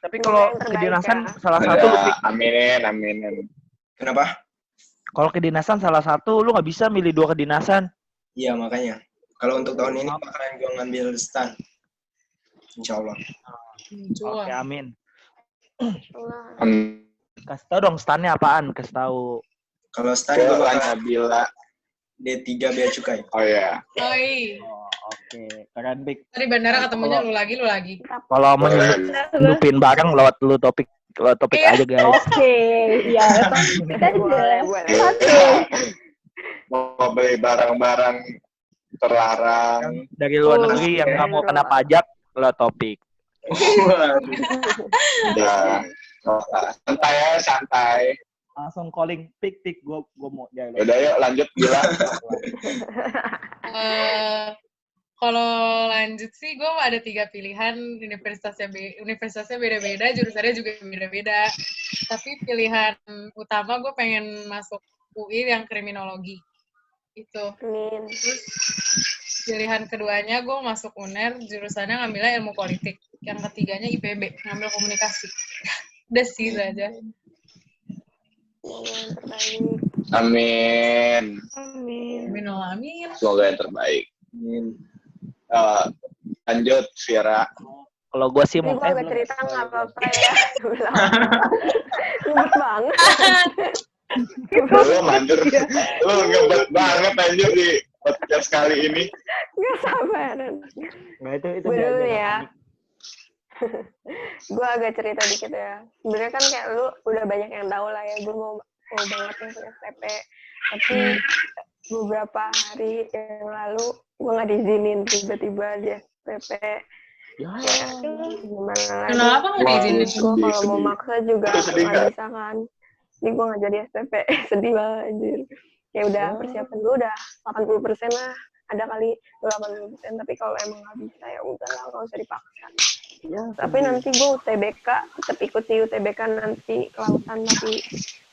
Tapi kalau kedinasan salah satu lu Amin. Kenapa? kalau kedinasan salah satu lu nggak bisa milih 2 kedinasan. Iya makanya. Kalau untuk tahun ini bakalan gue ngambil STAN. Insya Allah. Oke, amin. Amin. Kasih tau dong stannya apaan? Kasih tahu. Kalau STAN gue bakalan Nabila. D3 Bea Cukai. Oh ya. Oke, keren Big. Tadi bandara ketemunya lu lagi. Kalau mau nyelupin bareng lewat topik aja guys. Oke, iya. Kita Boleh. Mau beli barang-barang terlarang Dari luar negeri yang nggak mau kena pajak lewat topik. udah santai Langsung calling pik gue mau jalan. udah yuk lanjut gila. Kalau lanjut sih gue ada 3 pilihan, universitasnya beda-beda, jurusannya juga beda-beda. Tapi pilihan utama gue pengen masuk UI yang kriminologi. Itu. Terus pilihan keduanya gue masuk UNER, jurusannya ngambilnya ilmu politik. Yang ketiganya IPB, ngambil komunikasi. Udah sih itu aja. Amin. Semoga yang terbaik. Lanjut Vira. Kalau gue sih Ini mau gue agak cerita nggak apa-apa ya. Ribet banget. Lu manjur, lu ngebet banget anjir di podcast kali ini. Gak sabaran. Nah, itu Dulu ya. Gue agak cerita dikit ya. Sebenarnya kan kayak lu udah banyak yang tahu lah ya. Gue mau banget masuk STP. Tapi beberapa hari yang lalu gue nggak diizinin tiba-tiba di STP. Ya. Gimana lagi? Kenapa nggak diizinin? Gue kalau mau maksa juga Sedih nggak bisa kan. Jadi gue nggak jadi STP. Sedih banget anjir. Ya udah persiapan gue udah 80% lah. Ada kali 80%, tapi kalau emang nggak bisa ya udah lah, nggak usah dipaksa. Ya, tapi nanti gue UTBK, tetap ikut sih UTBK nanti kelautan,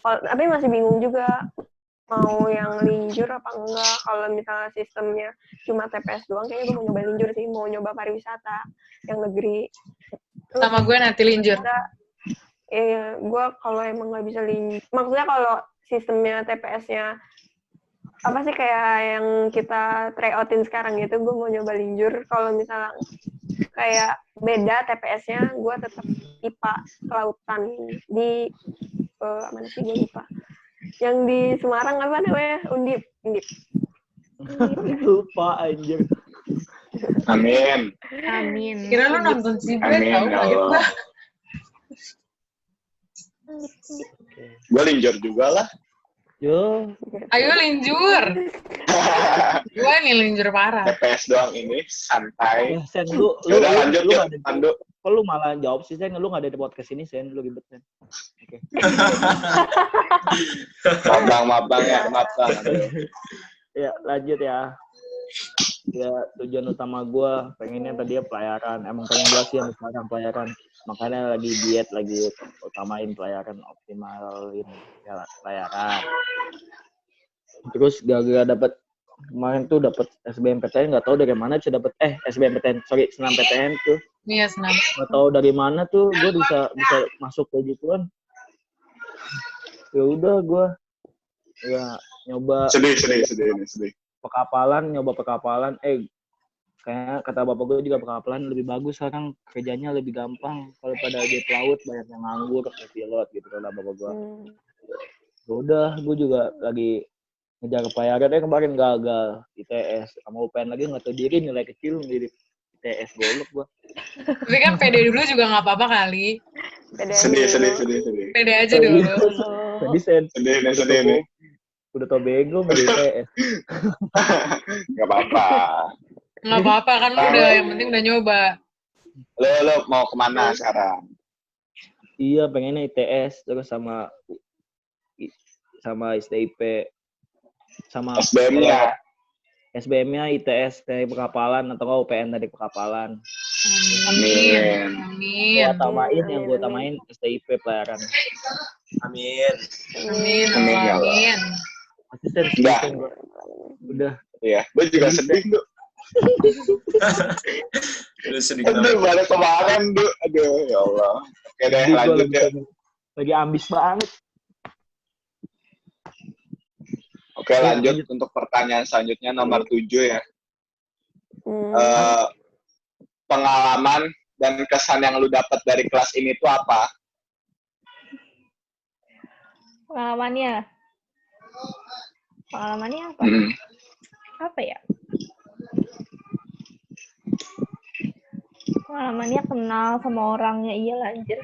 tapi masih bingung juga mau yang linjur apa enggak. Kalau misalnya sistemnya cuma TPS doang, kayaknya gue mau nyoba linjur sih, mau nyoba pariwisata yang negeri. Sama gue nanti linjur. gue kalau emang nggak bisa maksudnya kalau sistemnya TPS-nya apa sih kayak yang kita tryout-in sekarang gitu, gue mau nyoba linjur. Kalau misalnya kayak beda TPS-nya, gue tetap IPA kelautan di mana sih gue lupa. Yang di Semarang apa namanya? Undip. Lupa anjir. Amin. Kira lu nonton si Bre, Amin, tau ya kaget Allah. gua. Gue linjur juga lah. Yo, Ayo linjur. Gua nih linjur parah. TPS doang ini, santai. Sen, lu Udah lanjut lu yuk, nggak ada- Pandu. kok lu malah jawab sih, Sen? Lu nggak ada di podcast ini, Sen. Lu ribet, Sen. Oke. Maaf bang ya, maaf bang. Aduh. Ya, lanjut ya. Ya, tujuan utama gue pengennya tadi pelayaran. Emang pengen gue sih yang sekarang pelayaran. Makanya lagi diet, lagi utamain pelayaran, optimalin ya, pelayaran. Terus gara-gara dapet kemarin tuh dapet SBMPTN, nggak tahu dari mana bisa dapet SBMPTN, senam PTN tuh. Iya, senam. Nggak tahu dari mana tuh gue bisa masuk ke gituan. Ya udah gue ya nyoba Sedih. nyoba pekapalan. Kayak kata bapak gue juga pekapalan lebih bagus sekarang, kerjanya lebih gampang kalau pada di pelaut banyak yang nganggur kayak pilot gitu kata bapak gue. Udah gue juga lagi ngejar pelayaran kemarin gagal ITS sama UPN lagi, nggak tahu diri, nilai kecil menjadi ITS golok gue. Tapi kan PD dulu juga nggak apa-apa kali. Sedih. PD aja dulu. Sedih nih. Udah tau bego menjadi ITS. Gak apa-apa. Nggak apa-apa kan udah, yang penting udah nyoba. Lo mau kemana sekarang? Iya, pengennya ITS terus sama STIP sama SBM-nya. SBM-nya ITS dari pekapalan atau enggak UPN dari pekapalan. Amin. Gue tamain STIP pelayaran. Amin. Asisten gua. Udah. Iya, gue juga sedih tuh. Lu sedih Aduh, banget. baru kemarin tuh. Aduh, ya Allah. Oke deh, lanjut ya. Lagi ambis banget. Oke, lanjut untuk pertanyaan selanjutnya nomor 7 ya. Pengalaman dan kesan yang lu dapat dari kelas ini tuh apa? Pengalamannya apa? Apa ya? Pengalamannya kenal sama orangnya, iya lanjut.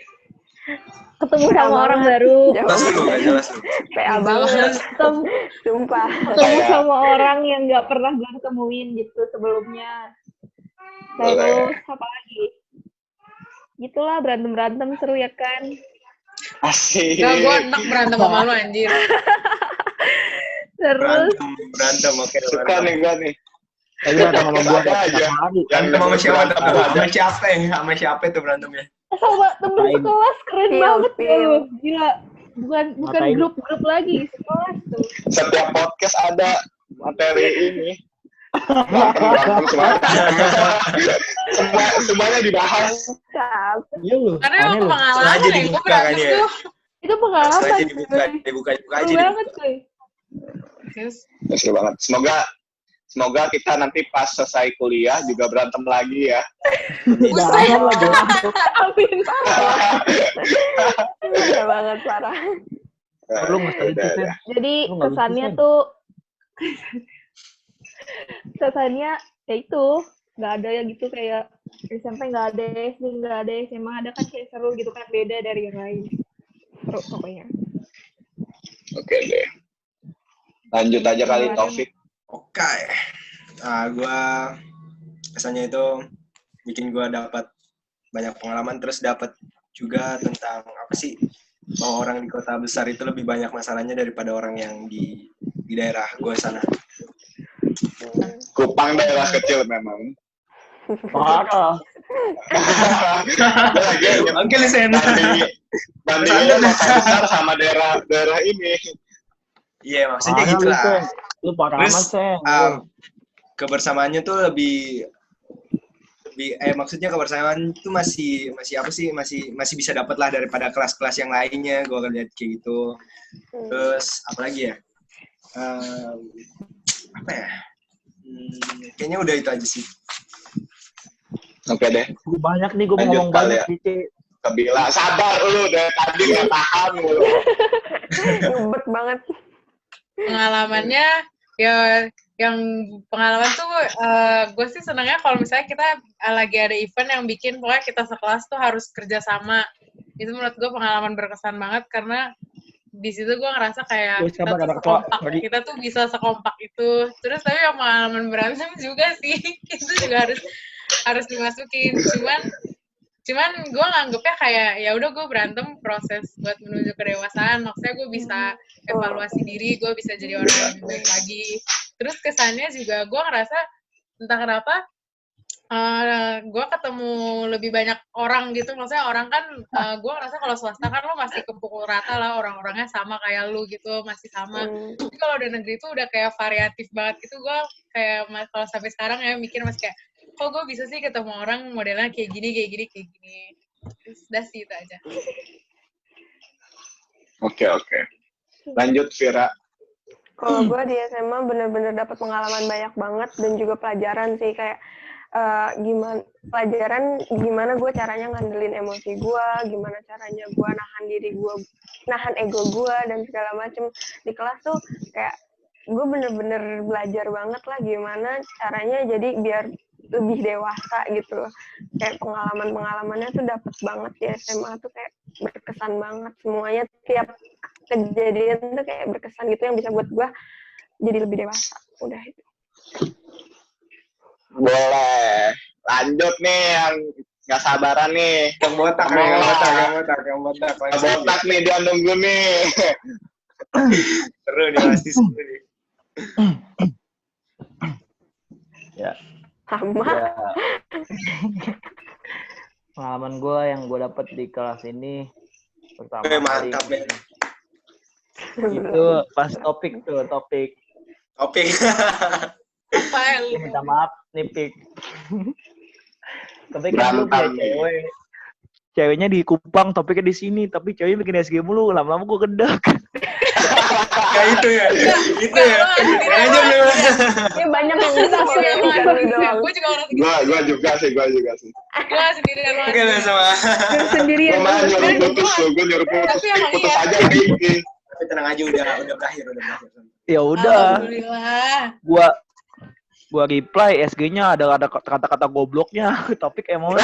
Ketemu sama orang baru. Jelas lu, gak jelas lu. PA banget. Sumpah. Ketemu sama orang yang nggak pernah gue ketemuin gitu sebelumnya. Terus apa lagi? Gitulah, berantem seru ya kan? Asik. Gak, gue enak berantem sama lu anjir. Terus Berantem, oke. Suka nih gue nih. Tadi berantem sama gua aja. Berantem sama siapa itu berantemnya? sama temen sekelas, keren banget lu. Gila. Bukan Ngapain? grup lagi, sekelas tuh. Setiap podcast ada materi ini. Berantem semuanya dibahas. Iya lu. Karena Aneh emang lu. pengalaman Sengaja yang gue dibuka berantem kan ya? tuh. Itu pengalaman. Sengaja dibuka aja. Seru banget cuy. Terus, Seru banget. Semoga kita nanti pas selesai kuliah juga berantem lagi ya. Jangan lah gua. Amin. Udah banget parah. Lu nggak usah itu, Sen. Jadi Lu nggak kesannya lucu, tuh ya itu nggak ada ya gitu, kayak SMP nggak ada, SD nggak ada, SMA ada kan, kayak seru gitu kan, beda dari yang lain. Seru pokoknya. Oke deh. Lanjut aja kali Taufik. Oke. Nah, gue kesannya itu bikin gue dapat banyak pengalaman, terus dapat juga tentang apa sih, bahwa orang di kota besar itu lebih banyak masalahnya daripada orang yang di daerah gue sana. Kupang daerah kecil memang. Parah. Oke, Lisen. Bandingnya kota besar sama daerah ini. Iya, maksudnya Parah gitu lu, lah. Sen. Lu parah Terus, amat, Sen. kebersamaannya tuh lebih maksudnya kebersamaan itu masih apa sih, masih bisa dapat lah daripada kelas-kelas yang lainnya, gue akan lihat kayak gitu. Terus apa lagi ya, apa ya, kayaknya udah itu aja sih. Oke deh. Banyak nih, gue mau Lanjut ngomong kali banyak ya. sih, Ce. Kebila, sabar lu dari tadi nggak tahan lu. Ngebet banget. Pengalamannya ya, yang pengalaman tuh gue sih senangnya kalau misalnya kita lagi ada event yang bikin pokoknya kita sekelas tuh harus kerja sama. Itu menurut gue pengalaman berkesan banget karena di situ gue ngerasa kayak kita tuh bisa sekompak itu. Terus tapi yang pengalaman berantem juga sih itu juga harus dimasukin. Cuman gue nganggepnya kayak ya udah gue berantem proses buat menuju kedewasaan. Maksudnya gue bisa evaluasi diri, gue bisa jadi orang yang lebih baik lagi. Terus kesannya juga gue ngerasa entah kenapa gue ketemu lebih banyak orang gitu. Maksudnya orang kan gue ngerasa kalau swasta kan lo masih kepukul rata lah, orang-orangnya sama kayak lu gitu, masih sama. Tapi kalau udah negeri itu udah kayak variatif banget gitu. Gue kayak kalau sampai sekarang ya mikir masih kayak kok gue bisa sih ketemu orang modelnya kayak gini. Terus udah sih itu aja. Oke. Lanjut Vira. Kalau gue di SMA bener-bener dapat pengalaman banyak banget dan juga pelajaran sih, kayak gimana gue caranya ngandelin emosi gue, gimana caranya gue nahan diri gue, nahan ego gue dan segala macem. Di kelas tuh kayak gue bener-bener belajar banget lah gimana caranya jadi biar lebih dewasa gitu loh. Kayak pengalamannya tuh dapet banget di SMA tuh, kayak berkesan banget semuanya, tiap kejadian tuh kayak berkesan gitu yang bisa buat gue jadi lebih dewasa. Udah itu. Boleh. Lanjut nih yang nggak sabaran nih. Yang botak nih dia nunggu nih. Seru nih pasti seru nih. Ya. Sama. Ya. Pengalaman gue yang gue dapet di kelas ini pertama kali. Mantap ya. Itu pas topik. Apa Minta maaf nih Pik. Tapi kan lu punya cewek. Ceweknya di Kupang, topiknya di sini, tapi ceweknya bikin SG mulu, lama-lama gue kedak. Kayak itu ya. Aja belum. Ini banyak yang bisa kok ya, bukan lu doang. Gue juga orang segitu. Gue juga sih. Gue sendirian Oke, sama. Sendirian. Gue nyuruh putus aja ini. Tapi tenang aja, udah berakhir. Ya udah. Alhamdulillah. Gua reply SG-nya ada kata-kata gobloknya, topik emosi.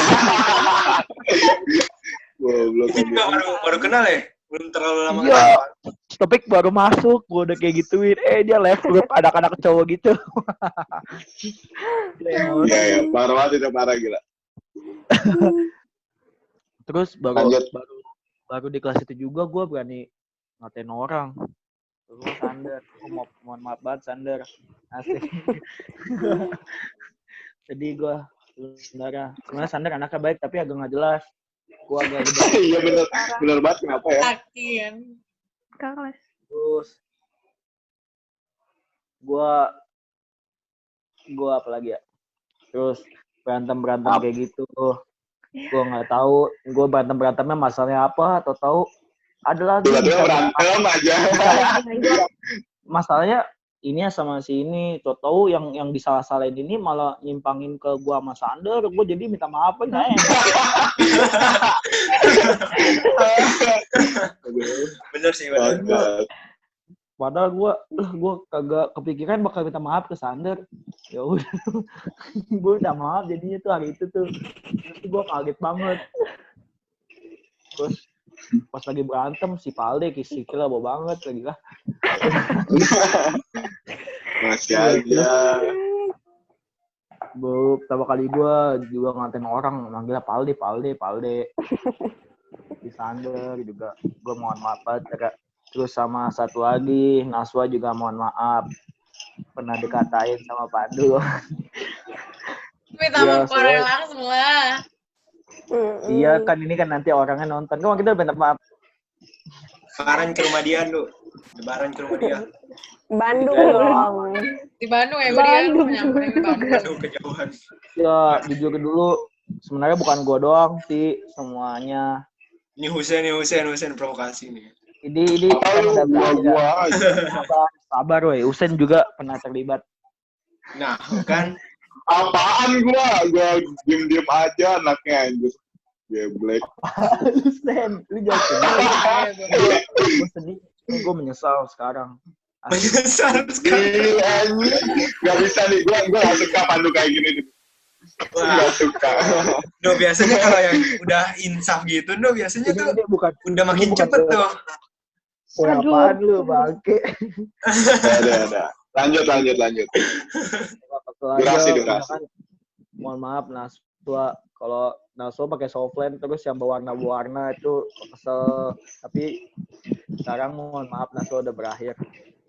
Goblok. Itu juga baru kenal ya? Belum terlalu lama Iya. kenal. Topik baru masuk, gua udah kayak gituin. Dia live group anak-anak cowok gitu. Iya, parah banget itu, parah gila. Terus baru di kelas itu juga gua berani ngatain orang. Terus Sander, mohon maaf banget Sander, asik. Jadi gue sebenarnya Sander anaknya baik tapi agak nggak jelas. Gue agak jelas. Iya bener banget, kenapa ya? Takian. Terus gue apa lagi ya? Terus berantem kayak gitu. Gue nggak tahu. Gue berantemnya masalahnya apa? Atau tahu? Ada lagi berantem aja. Masalahnya ini sama si ini, tahu yang disalah-salahin ini malah nyimpangin ke gua sama Sander, gua jadi minta maaf aja. Bener sih, bener. Padahal gua kagak kepikiran bakal minta maaf ke Sander. Ya udah. Gua minta maaf jadinya tuh hari itu tuh. Terus gua kaget banget. Terus pas lagi berantem si Palde kisikil bawa banget lagi lah. Masih aja. Pertama kali gue juga ngatain orang manggilnya Palde. Di Sander juga gue mohon maaf banget. Terus sama satu lagi Naswa juga mohon maaf pernah dikatain sama Pandu. Minta maaf orang semua. Iya kan ini kan nanti orangnya nonton. Kan kita minta maaf. Lebaran ke rumah dia, Bandung dong. Di Bandung ya, gue dia Bandung nyamperin di Bandung. Aduh, kejauhan. Ya jujur dulu sebenarnya bukan gua doang sih semuanya. Ini Husen provokasi nih. Ini Apa lu gua aja. sabar woi. Usen juga pernah terlibat. Nah, kan Apaan gua diem aja anaknya anjir. Geblek. Usen, lu jangan sedih. Gue sedih. Gue menyesal sekarang. menyesal sekali. Ih, anjir. Gak bisa nih, gua gak suka Pandu kayak gini nih. Gak suka. No, biasanya kalau yang udah insaf gitu, no, biasanya tuh Ini bukan udah makin bukan cepet tuh. Woi, Aduh. apaan lu bangke? Ada. Lanjut. Durasi. Mohon maaf Naswa, kalau Naswa pakai softline terus yang berwarna-warna itu kesel. Tapi sekarang mohon maaf Naswa udah berakhir.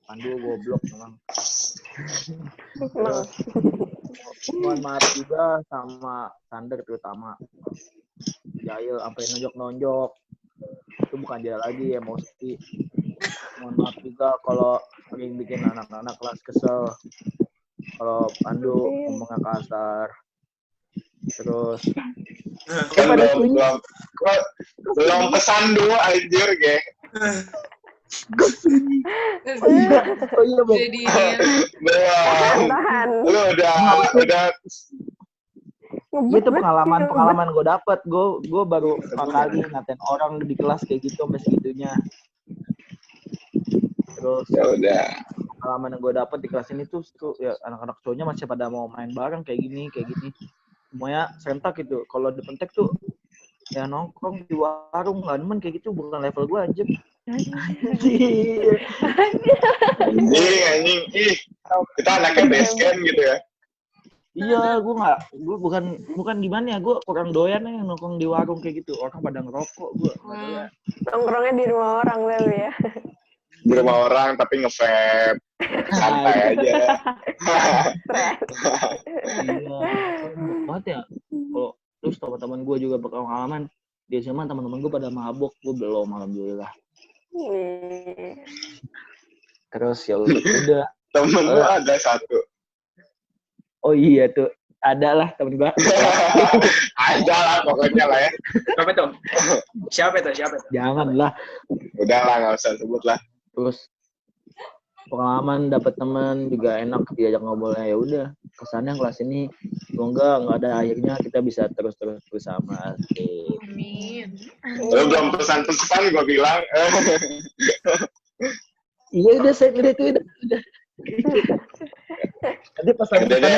Pandu goblok memang. Emang. Mohon maaf juga sama Sander terutama. Jail sampai nonjok-nonjok. Itu bukan dia lagi emosi. Mohon maaf juga kalau sering bikin anak-anak kelas kesel. Kalau Pandu ngomongnya kasar. Terus Kan belum pesan dulu anjir, geng. oh iya Bang. Jadi Belum. Tahan. Lu udah Itu pengalaman gue dapet. Gue baru kali ngatain orang di kelas kayak gitu sampai segitunya. Terus ya udah. pengalaman yang gue dapet di kelas ini tuh ya anak-anak cowoknya masih pada mau main bareng kayak gini. Semuanya serentak gitu. Kalau di Pentek tuh ya nongkrong di warung nggak demen kayak gitu, bukan level gue aja. Anjing. Ih, kita anaknya base camp gitu ya. Iya, gue bukan gimana ya, gue kurang doyan yang nongkrong di warung kayak gitu. Orang pada ngerokok, gue nggak doyan. Nongkrongnya di rumah orang lalu ya. Di rumah orang tapi nge-vape. Santai aja. Iya, banget ya. Kalau terus teman-teman gue juga pengalaman di SMA, teman-teman gue pada mabok, gue belum, alhamdulillah. Terus ya udah. Temen lu ada satu. Oh iya tuh, ada lah temen gue. Ada lah pokoknya lah ya. Siapa itu? Udah Jangan lah. lah, nggak usah sebut lah. Terus pengalaman dapet teman juga enak diajak ngobrolnya, ya udah kesannya kelas ini semoga nggak ada akhirnya kita bisa terus bersama. amin. Lu belum pesan-pesan gue bilang. Iya udah saya udah. Tadi pesan Udah deh,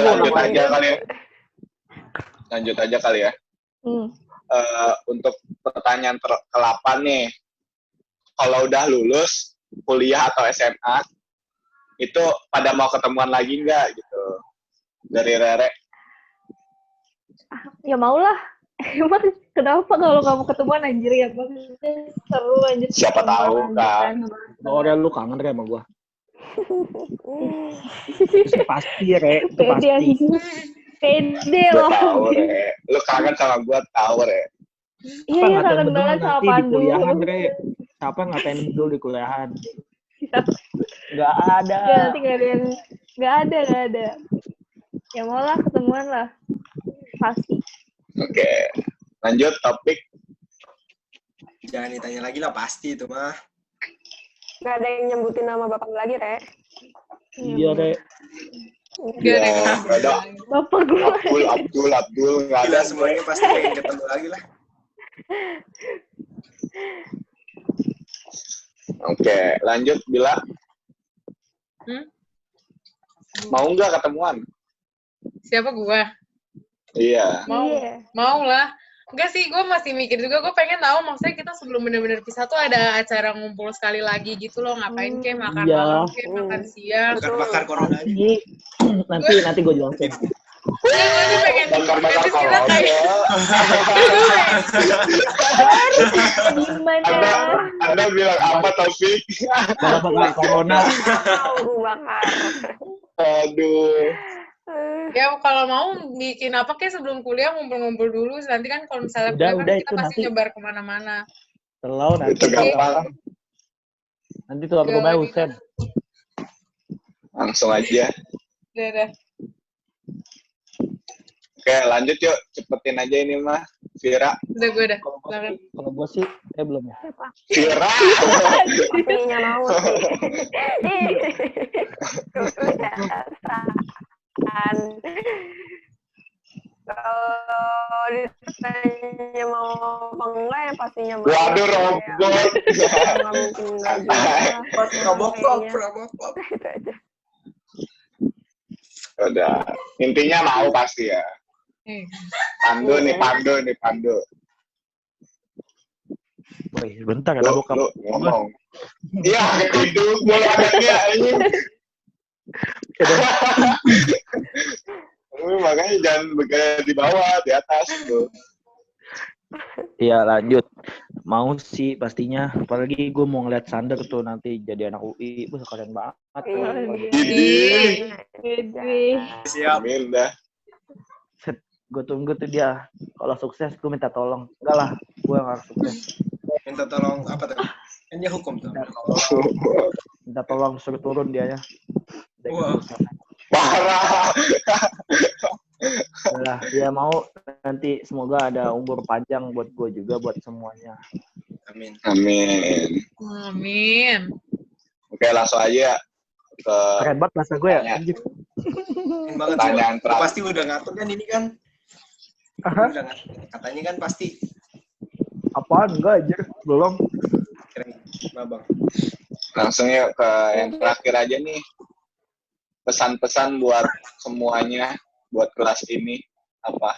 lanjut aja kali ya. Untuk pertanyaan ke-8 nih, kalau udah lulus kuliah atau SMA itu pada mau ketemuan lagi nggak gitu dari Rere? Ya mau lah. Emang kenapa kalau kamu ketemuan anjir ya? Maksudnya seru anjir. Siapa tahu kan. Orang lu kangen Re sama gua. Itu pasti Re, itu Pede pasti. anjir. Pede Gue loh. tahu Re, lu kangen sama gue tahu Re. Iya, Apa ngatain kangen bedul banget sama nanti di Pandu. kuliahan Re? Siapa ngatain bedul di kuliahan? Nggak ada. Ya, nanti nggak ada. Ya mau lah ketemuan lah. Pasti. Oke, lanjut topik. Jangan ditanya lagi lah, pasti itu mah. Gak ada yang nyebutin nama bapak lagi, Re. Iya Re. Gak ada. Bapak gue. Abdul nggak ada. Gila, semuanya pasti pengen ketemu lagi lah. Oke, lanjut Bila. Mau nggak ketemuan? Siapa gua? Iya. Mau lah. Enggak sih, gue masih mikir juga, gue pengen tahu maksudnya kita sebelum bener-bener pisah tuh ada acara ngumpul sekali lagi gitu loh, ngapain kayak makan Iya. malam, kayak makan siang. Bakar corona aja. Nanti gue jelasin. Iya, gue tuh pengen Bakar-bakar terus kita kayak Gimana? Anda bilang apa Taufik? Bakar corona. Tahu bakar. Aduh. ya kalau mau bikin apa kayak sebelum kuliah ngumpul-ngumpul dulu, nanti kan kalau misalnya kuliah kan Udah, kita itu pasti nanti. nyebar kemana-mana. Selalu nanti. Itu gampang. Nanti tuh apa gue Husen. Langsung aja. Udah. Oke, lanjut yuk. Cepetin aja ini mah. Vira. Udah gue udah. Kalau gue sih, belum ya. Siapa? Vira. Pastinya mau sih. Kebiasaan. Kalau ditanya mau apa enggak ya pastinya mau. Waduh, robot. Nggak mungkin enggak juga. Robocop. Itu aja. Udah. Intinya mau pasti ya. Pandu. Wih, bentar ada bokap. Lu ngomong. Iya, itu gue anaknya ini. Makanya jangan bergaya di bawah, di atas tuh. Iya, lanjut. Mau sih pastinya. Apalagi gue mau ngeliat Sander tuh nanti jadi anak UI. Wah, keren banget. Siap. Amin dah. Gue tunggu tuh dia. Kalau sukses, gue minta tolong. Enggak lah, gue yang harus sukses. Minta tolong apa tuh? Kan dia hukum tuh. Minta tolong suruh turun dia ya. Wah. Parah. Lah, dia mau nanti semoga ada umur panjang buat gue juga, buat semuanya. Amin. Oke, langsung aja ke Keren banget bahasa gue ya. Anjir. Banget pertanyaan sih. Pasti udah ngatur kan ini kan? Udah ngatur. Katanya kan pasti. Apaan? Enggak anjir. Belum. Keren. Bang. langsung yuk ke yang terakhir aja nih. Pesan-pesan buat semuanya, buat kelas ini apa?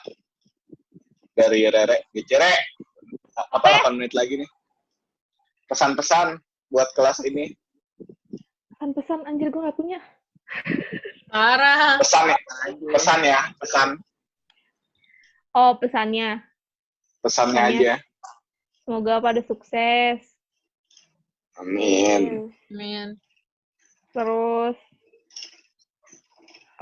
Dari Rere, Cere. Apa 8 menit lagi nih? Pesan-pesan buat kelas ini. Pesan anjir gue gak punya. Parah. Pesan ya. Oh, pesannya. Pesannya aja. Semoga pada sukses. Amin. Terus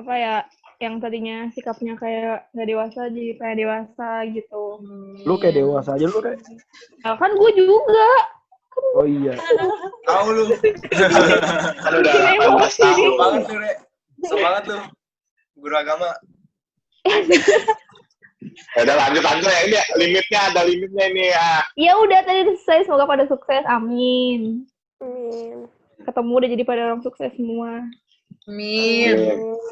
apa ya, yang tadinya sikapnya kayak gak dewasa jadi kayak dewasa gitu. Lu kayak dewasa aja lu, Rek. Nah, kan gue juga. Oh iya. Tahu lu. Kan udah 18 tahun. Banget lu, Rek. Semangat lu. Guru agama. Udah lanjut ya. Ini limitnya, ada limitnya ini ya. Ya udah tadi selesai, semoga pada sukses. Amin. Amin. Ketemu udah jadi pada orang sukses semua. Amin.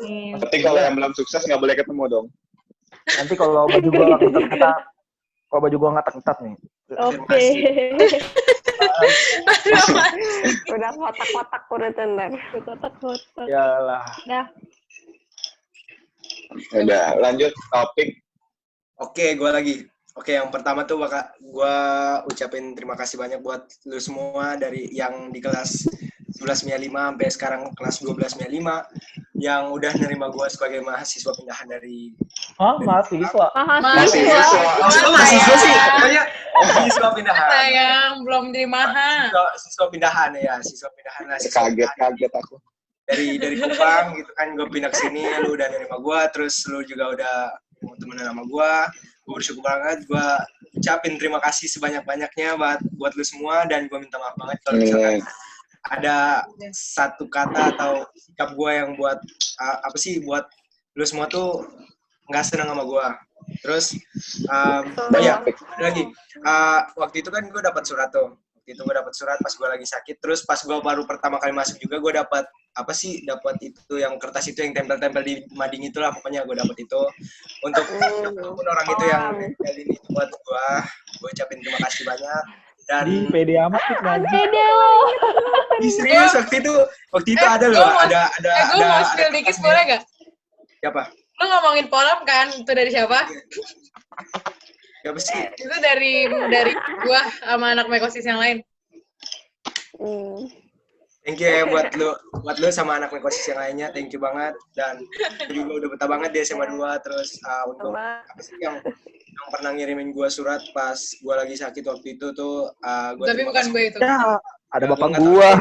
Amin. Tapi kalau yang belum sukses nggak boleh ketemu dong. Nanti kalau baju gua nggak ketat, kalau baju gua nggak ketat nih. Oke. Udah kotak-kotak udah tender. Kotak-kotak. Yalah. Dah. Udah lanjut topik. Oke, gue lagi. Oke, yang pertama tuh gue ucapin terima kasih banyak buat lu semua dari yang di kelas 11 MIA 5 sampai sekarang kelas 12 MIA 5 yang udah nerima gue sebagai mahasiswa pindahan dari Mahasiswa. mahasiswa sih. Pokoknya mahasiswa pindahan. Sayang, belum terima. Siswa pindahan ya, siswa pindahan lah. Kaget aku. Dari Kupang gitu kan, gue pindah ke sini, lu udah nerima gue, terus lu juga udah mau temenan sama gue bersyukur banget, gue ucapin terima kasih sebanyak-banyaknya buat lu semua, dan gue minta maaf banget kalau misalkan ada satu kata atau sikap gue yang buat buat lu semua tuh nggak senang sama gue. Terus lagi waktu itu kan gue dapat surat tuh. Itu gue dapat surat pas gue lagi sakit, terus pas gue baru pertama kali masuk juga gue dapat dapat itu yang kertas itu yang tempel-tempel di mading itulah, pokoknya gue dapat itu untuk orang itu yang nempelin itu buat gue ucapin terima kasih banyak. Dan di pede amat tuh Pede lo. serius waktu itu ada loh, ada gue mau spill dikit boleh gak? Siapa? Lo ngomongin polam kan? Itu dari siapa? Siapa sih? Itu dari gua sama anak Mekosis yang lain. Thank you ya buat lu sama anak Mekosis yang lainnya, thank you banget. Dan juga udah betah banget di SMA 2. Terus untuk apa sih yang pernah ngirimin gua surat pas gua lagi sakit waktu itu tuh gua. Tapi bukan gue itu. Ya, ada bapak gua.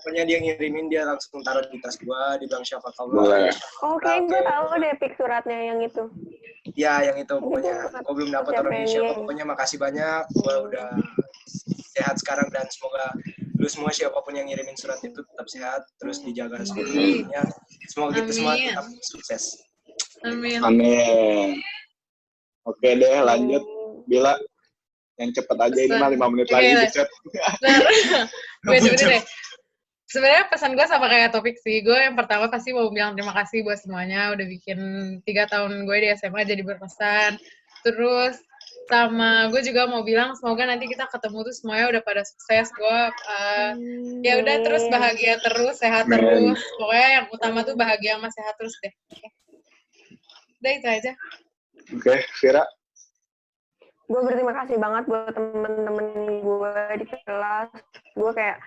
Pokoknya dia ngirimin, dia langsung taruh di tas gua, dibilang syafakallah. Oke, gue tahu deh pik suratnya yang itu. Ya, yang itu pokoknya. Gue belum dapat orangnya siapa. Pokoknya makasih banyak. Gue udah sehat sekarang dan semoga lu semua siapapun yang ngirimin surat itu tetap sehat, terus dijaga semuanya. Semoga kita semua tetap sukses. Amin. Amin. Oke deh, lanjut. Bila yang cepet aja ini mah 5 menit lagi di chat. Gue cepet deh. Sebenarnya pesan gue sama kayak topik sih. Gue yang pertama pasti mau bilang terima kasih buat semuanya udah bikin 3 tahun gue di SMA jadi berkesan. Terus sama gue juga mau bilang semoga nanti kita ketemu tuh semuanya udah pada sukses. Gue ya udah terus bahagia terus, sehat terus. Pokoknya yang utama tuh bahagia sama sehat terus deh. Udah itu aja. Oke, Vira. Gue berterima kasih banget buat temen-temen gue di kelas. Gue kayak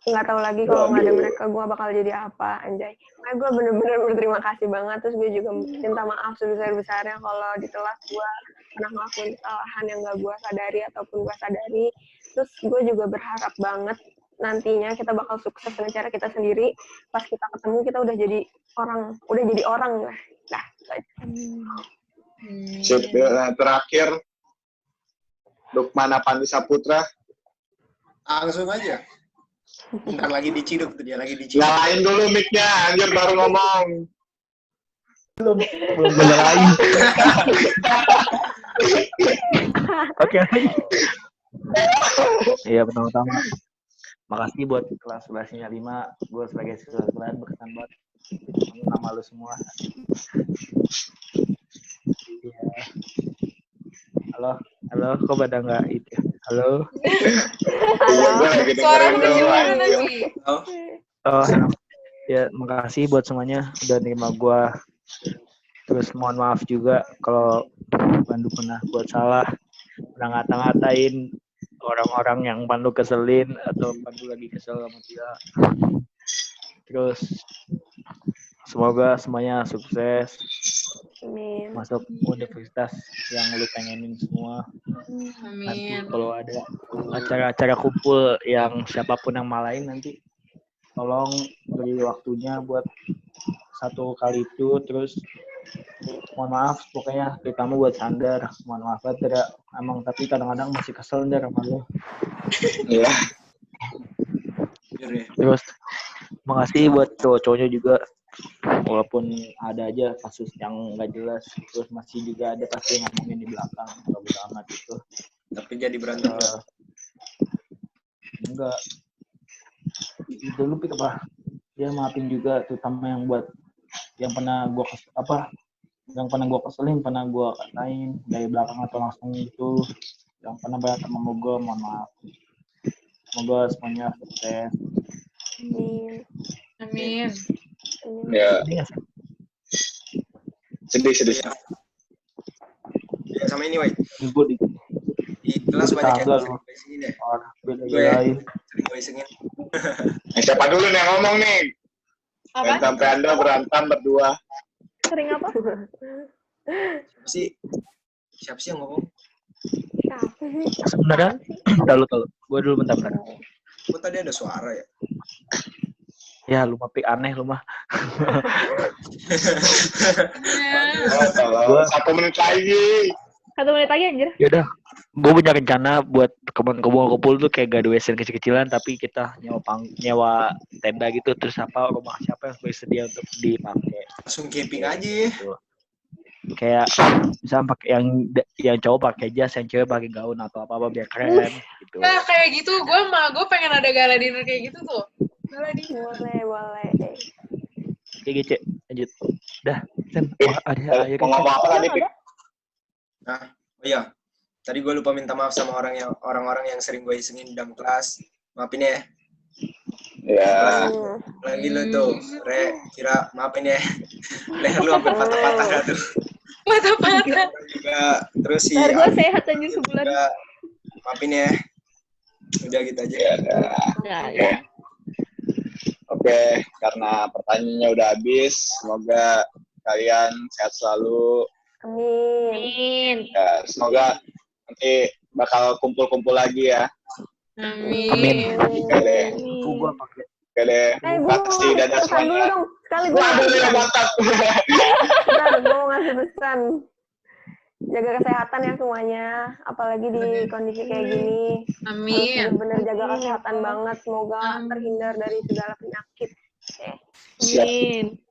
nggak tahu lagi kalau nggak ada mereka gue bakal jadi apa, anjay. Makanya gue bener-bener berterima kasih banget. Terus gue juga minta maaf sebesar-besarnya kalau di kelas gue pernah ngelakuin kesalahan yang nggak gue sadari ataupun gue sadari. Terus gue juga berharap banget nantinya kita bakal sukses dengan cara kita sendiri. Pas kita ketemu kita udah jadi orang lah. Nah, itu aja. Terakhir, Lukman Apandi Saputra. Langsung aja. Bentar lagi diciduk tuh dia, lagi diciduk. Nyalain dulu mic-nya, anjir baru ngomong. Belum nyalain. Oke. Iya, pertama-tama. Makasih buat kelas 11-nya 5. Gue sebagai siswa kelas berkesan banget. Nama lu semua. Iya. Halo, kok pada nggak itu? Halo. Suara gimana lagi? Oh, ya makasih buat semuanya udah nerima gue. Terus mohon maaf juga kalau Pandu pernah buat salah, pernah ngata-ngatain orang-orang yang Pandu keselin atau Pandu lagi kesel sama dia. Terus semoga semuanya sukses. Amin. Masuk universitas yang lu pengenin semua. Amin. Nanti kalau ada acara-acara kumpul yang siapapun yang malain nanti tolong beri waktunya buat satu kali itu. Terus mohon maaf pokoknya terutama buat Sandar, mohon maaf banget emang, tapi kadang-kadang masih kesel Ndar sama lu. Iya. Terus makasih buat cowok-cowoknya juga, walaupun ada aja kasus yang nggak jelas, terus masih juga ada pasti yang ngomongin di belakang, nggak amat itu. Tapi jadi berantem enggak. Itu lu pikir apa? Dia maafin juga, terutama yang buat yang pernah gua keselin, pernah gua katain dari belakang atau langsung gitu, yang pernah berantem sama gua, mohon maaf. Semoga semuanya sukses. Amin. Ya. Sedih. Ya sama ini, Wai. Di kelas banyak yang sering gue isengin deh. Sering gue isengin. Siapa dulu nih yang ngomong nih? Apa? Sampai Anda berantem berdua. Sering apa? Siapa sih yang ngomong? Siapa sih? Sebenarnya, tahu. Gue dulu bentar. Kok tadi ada suara ya? Ya, lu mah aneh lu mah. Gua 1 menit lagi. 1 menit lagi anjir. Yaudah, gue punya rencana buat kumpul tuh kayak graduation kecil-kecilan, tapi kita nyewa tenda gitu, terus rumah siapa yang bersedia untuk dipakai. Langsung camping aja ya. Gitu. Kayak misalnya pakai yang cowok pakai jas, yang cewek pakai gaun atau apa biar keren gitu. Nah kayak gitu, gue pengen ada gala dinner kayak gitu tuh. Boleh. Oke, Gece, lanjut. Dah, Sen, ada Mau ngomong apa tadi? Nah, oh iya. Tadi gue lupa minta maaf sama orang-orang yang sering gue isengin di dalam kelas. Maafin ya. Ya. Lagi lu tuh, Kira maafin ya. Leher lu hampir patah-patah dah tuh. Patah-patah. Juga terus sih. Biar gue sehat anjir sebulan. Maafin ya. Udah gitu aja. Ya. Oke, karena pertanyaannya udah habis, semoga kalian sehat selalu. Amin. Ya, semoga nanti bakal kumpul-kumpul lagi ya. Amin. Oke deh. Oke deh. Kasih dadah pesan dulu semuanya. dong. Sekali gue Waduh, ada mantap. Bentar, gue mau ngasih pesan. jaga kesehatan ya semuanya, apalagi di kondisi kayak gini. Amin. Harus benar-benar jaga kesehatan banget, semoga Amin. terhindar dari segala penyakit. Oke. Siap. Amin.